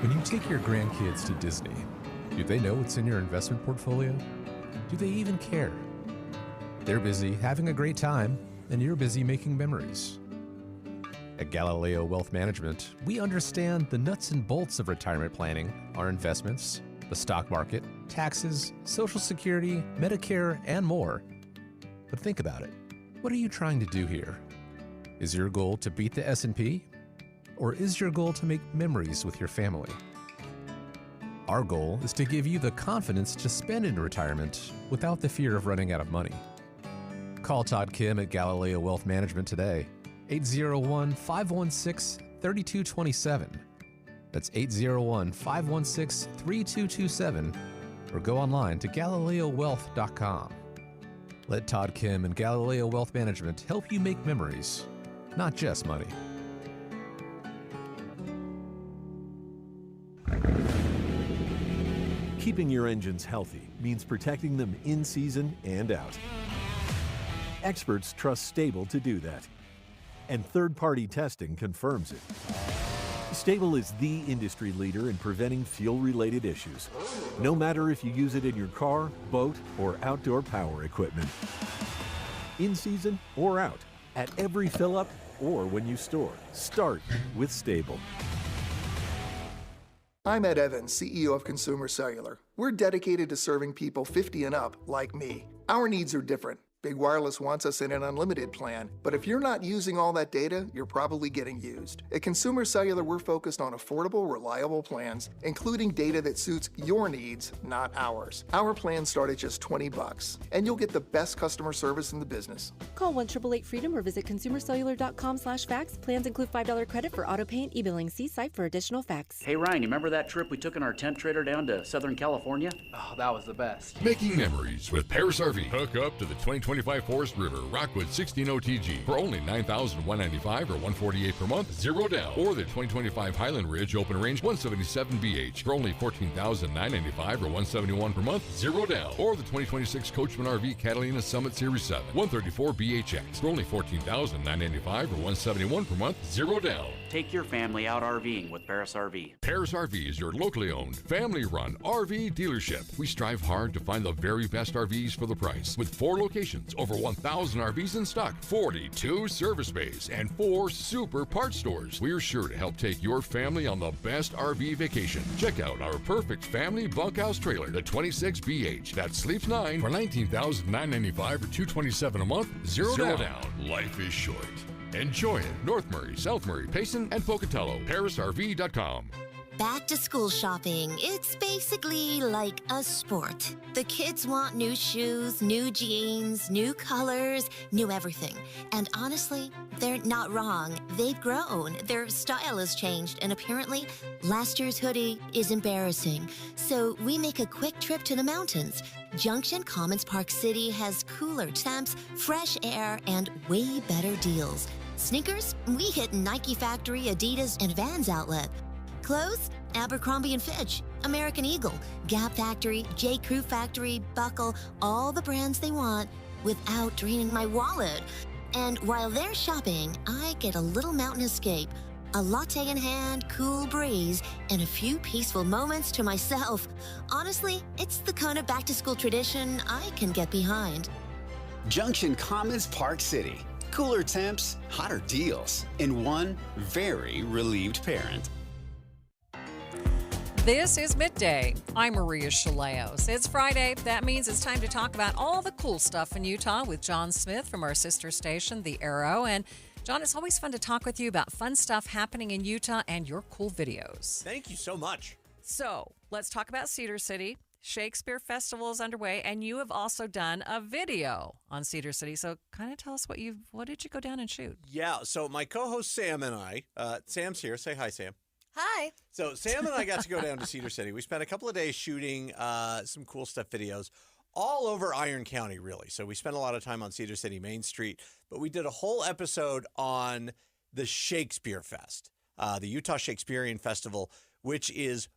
When you take your grandkids to Disney, do they know what's in your investment portfolio? Do they even care? They're busy having a great time, and you're busy making memories. At Galileo Wealth Management, we understand the nuts and bolts of retirement planning, our investments, the stock market, taxes, Social Security, Medicare, and more. But think about it. What are you trying to do here? Is your goal to beat the S&P? Or is your goal to make memories with your family? Our goal is to give you the confidence to spend in retirement without the fear of running out of money. Call Todd Kim at Galileo Wealth Management today, 801-516-3227. That's 801-516-3227, or go online to GalileoWealth.com. Let Todd Kim and Galileo Wealth Management help you make memories, not just money. Keeping your engines healthy means protecting them in season and out. Experts trust Stable to do that, and third-party testing confirms it. Stable is the industry leader in preventing fuel-related issues, no matter if you use it in your car, boat, or outdoor power equipment. In season or out, at every fill-up or when you store, start with Stable. I'm Ed Evans, CEO of Consumer Cellular. We're dedicated to serving people 50 and up like me. Our needs are different. Big Wireless wants us in an unlimited plan, but if you're not using all that data, you're probably getting used. At Consumer Cellular, we're focused on affordable, reliable plans, including data that suits your needs, not ours. Our plans start at just $20, and you'll get the best customer service in the business. Call 1-888-FREEDOM or visit consumercellular.com/facts. Plans include $5 credit for auto pay and e-billing. See site for additional facts. Hey Ryan, you remember that trip we took in our tent trailer down to Southern California? Oh, that was the best. Making memories with Paris RV. Hook up to the 2020 2025 Forest River, Rockwood 16 OTG for only $9,195 or $148 per month, 0 down. Or the 2025 Highland Ridge Open Range 177 BH for only $14,995 or $171 per month, 0 down. Or the 2026 Coachman RV Catalina Summit Series 7 134 BHX for only $14,995 or $171 per month, 0 down. Take your family out RVing with Paris RV. Paris RV is your locally owned, family-run RV dealership. We strive hard to find the very best RVs for the price. With 4 locations, over 1,000 RVs in stock, 42 service bays, and 4 super parts stores. We're sure to help take your family on the best RV vacation. Check out our perfect family bunkhouse trailer, the 26BH. That sleeps 9 for $19,995 or $227 a month, 0 down. Life is short. Enjoy it. North Murray, South Murray, Payson, and Pocatello. ParisRV.com. Back to school shopping. It's basically like a sport. The kids want new shoes, new jeans, new colors, new everything. And honestly, they're not wrong. They've grown. Their style has changed, and apparently, last year's hoodie is embarrassing. So we make a quick trip to the mountains. Junction Commons Park City has cooler temps, fresh air, and way better deals. Sneakers? We hit Nike Factory, Adidas, and Vans Outlet. Clothes? Abercrombie & Fitch, American Eagle, Gap Factory, J. Crew Factory, Buckle, all the brands they want without draining my wallet. And while they're shopping, I get a little mountain escape, a latte in hand, cool breeze, and a few peaceful moments to myself. Honestly, it's the kind of back-to-school tradition I can get behind. Junction Commons Park City. Cooler temps, hotter deals, and one very relieved parent. This is Midday. I'm Maria Shilaos. It's Friday. That means it's time to talk about all the cool stuff in Utah with John Smith from our sister station, The Arrow. And John, it's always fun to talk with you about fun stuff happening in Utah and your cool videos. Thank you so much. So let's talk about Cedar City. Shakespeare Festival is underway, and you have also done a video on Cedar City. So kind of tell us what did you go down and shoot? Yeah, so my co-host Sam and I, Sam's here. Say hi, Sam. Hi. So Sam and I got to go down to Cedar City. We spent a couple of days shooting some cool stuff videos all over Iron County, really. So we spent a lot of time on Cedar City Main Street, but we did a whole episode on the Shakespeare Fest, the Utah Shakespearean Festival, which is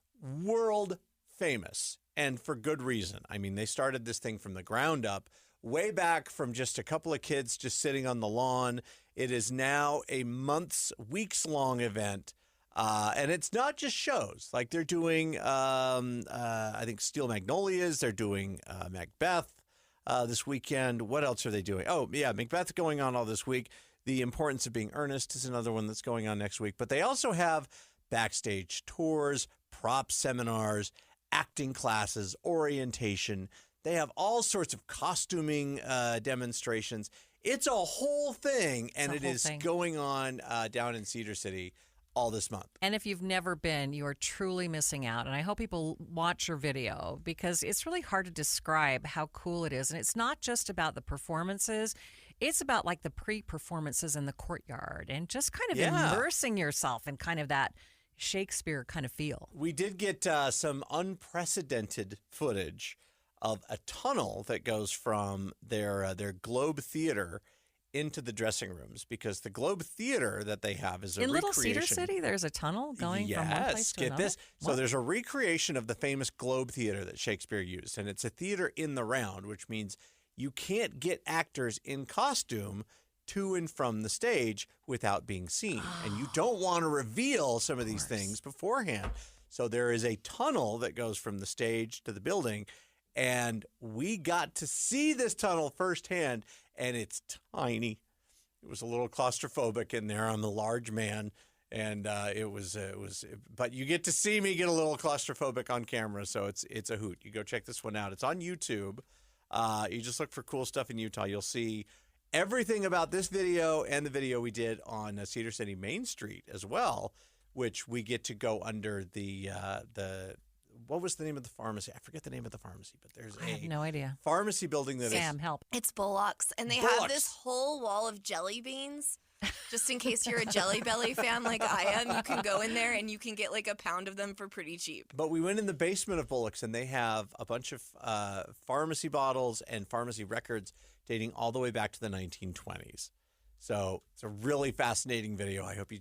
world famous, and for good reason. I mean, they started this thing from the ground up, way back from just a couple of kids just sitting on the lawn. It is now a weeks-long event. And it's not just shows. Like they're doing, I think Steel Magnolias. They're doing Macbeth this weekend. What else are they doing? Oh, yeah, Macbeth going on all this week. The Importance of Being Earnest is another one that's going on next week. But they also have backstage tours, prop seminars, acting classes, orientation. They have all sorts of costuming demonstrations. It's a whole thing, and it is going on down in Cedar City all this month. And if you've never been, you are truly missing out. And I hope people watch your video because it's really hard to describe how cool it is. And it's not just about the performances. It's about like the pre-performances in the courtyard and just kind of immersing yourself in kind of that Shakespeare kind of feel. We did get some unprecedented footage of a tunnel that goes from their Globe Theater into the dressing rooms, because the Globe Theater that they have is a in recreation. Little Cedar City, there's a tunnel going from one place to another? This. So there's a recreation of the famous Globe Theater that Shakespeare used, and it's a theater in the round, which means you can't get actors in costume to and from the stage without being seen. And you don't want to reveal some of these things beforehand. So there is a tunnel that goes from the stage to the building, and we got to see this tunnel firsthand, and it's tiny. It was a little claustrophobic in there. I'm a large man, and it was. But you get to see me get a little claustrophobic on camera, so it's a hoot. You go check this one out. It's on YouTube. You just look for cool stuff in Utah. You'll see everything about this video and the video we did on Cedar City Main Street as well, which we get to go under the what was the name of the pharmacy? I forget the name of the pharmacy, but there's I have no idea. Pharmacy building that Sam, help. It's Bullock's, and they have this whole wall of jelly beans. Just in case you're a Jelly Belly fan like I am, you can go in there and you can get like a pound of them for pretty cheap. But we went in the basement of Bullock's, and they have a bunch of pharmacy bottles and pharmacy records dating all the way back to the 1920s. So it's a really fascinating video. I hope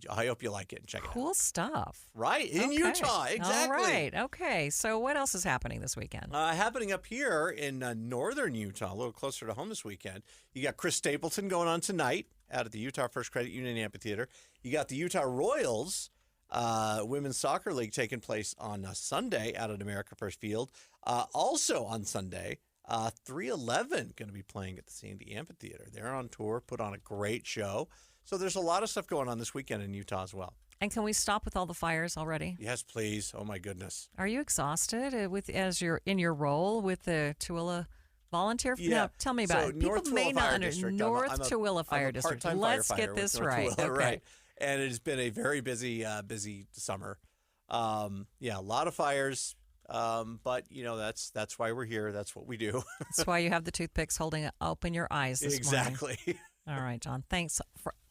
you like it and check it out. Cool stuff. Right, in Utah, exactly. All right, okay. So what else is happening this weekend? Happening up here in northern Utah, a little closer to home this weekend. You got Chris Stapleton going on tonight out at the Utah First Credit Union Amphitheater. You got the Utah Royals Women's Soccer League taking place on Sunday out at America First Field. Also on Sunday, 311 going to be playing at the Sandy Amphitheater. They're on tour, put on a great show. So there's a lot of stuff going on this weekend in Utah as well. And can we stop with all the fires already? Yes, please. Oh, my goodness. Are you exhausted as you're in your role with the Tooele Volunteer? Yeah. No, tell me about it. People may not understand. North Tooele Fire District. Let's get this right. Tooele, okay. Right. And it has been a very busy summer. A lot of fires. But that's why we're here. That's what we do. That's why you have the toothpicks holding open your eyes this morning. Exactly. All right, John. Thanks,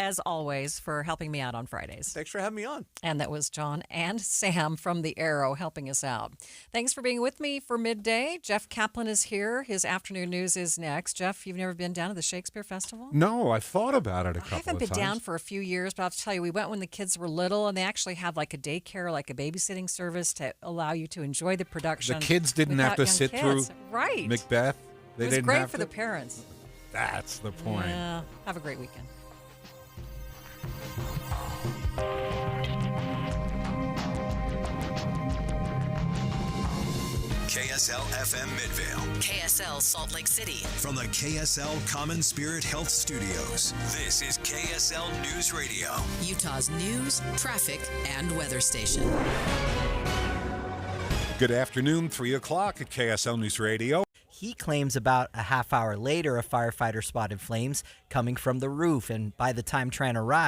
as always, for helping me out on Fridays. Thanks for having me on. And that was John and Sam from the Arrow helping us out. Thanks for being with me for Midday. Jeff Kaplan is here. His afternoon news is next. Jeff, you've never been down to the Shakespeare Festival? No, I thought about it a couple of times. I haven't been down for a few years, but I'll tell you, we went when the kids were little, and they actually have like a daycare, like a babysitting service to allow you to enjoy the production. The kids didn't have to sit through Macbeth. It was great for the parents. That's the point. Yeah. Have a great weekend. KSL FM Midvale. KSL Salt Lake City. From the KSL Common Spirit Health Studios, this is KSL News Radio. Utah's news, traffic, and weather station. Good afternoon, 3 o'clock at KSL News Radio. He claims about a half hour later, a firefighter spotted flames coming from the roof, and by the time Tran arrived,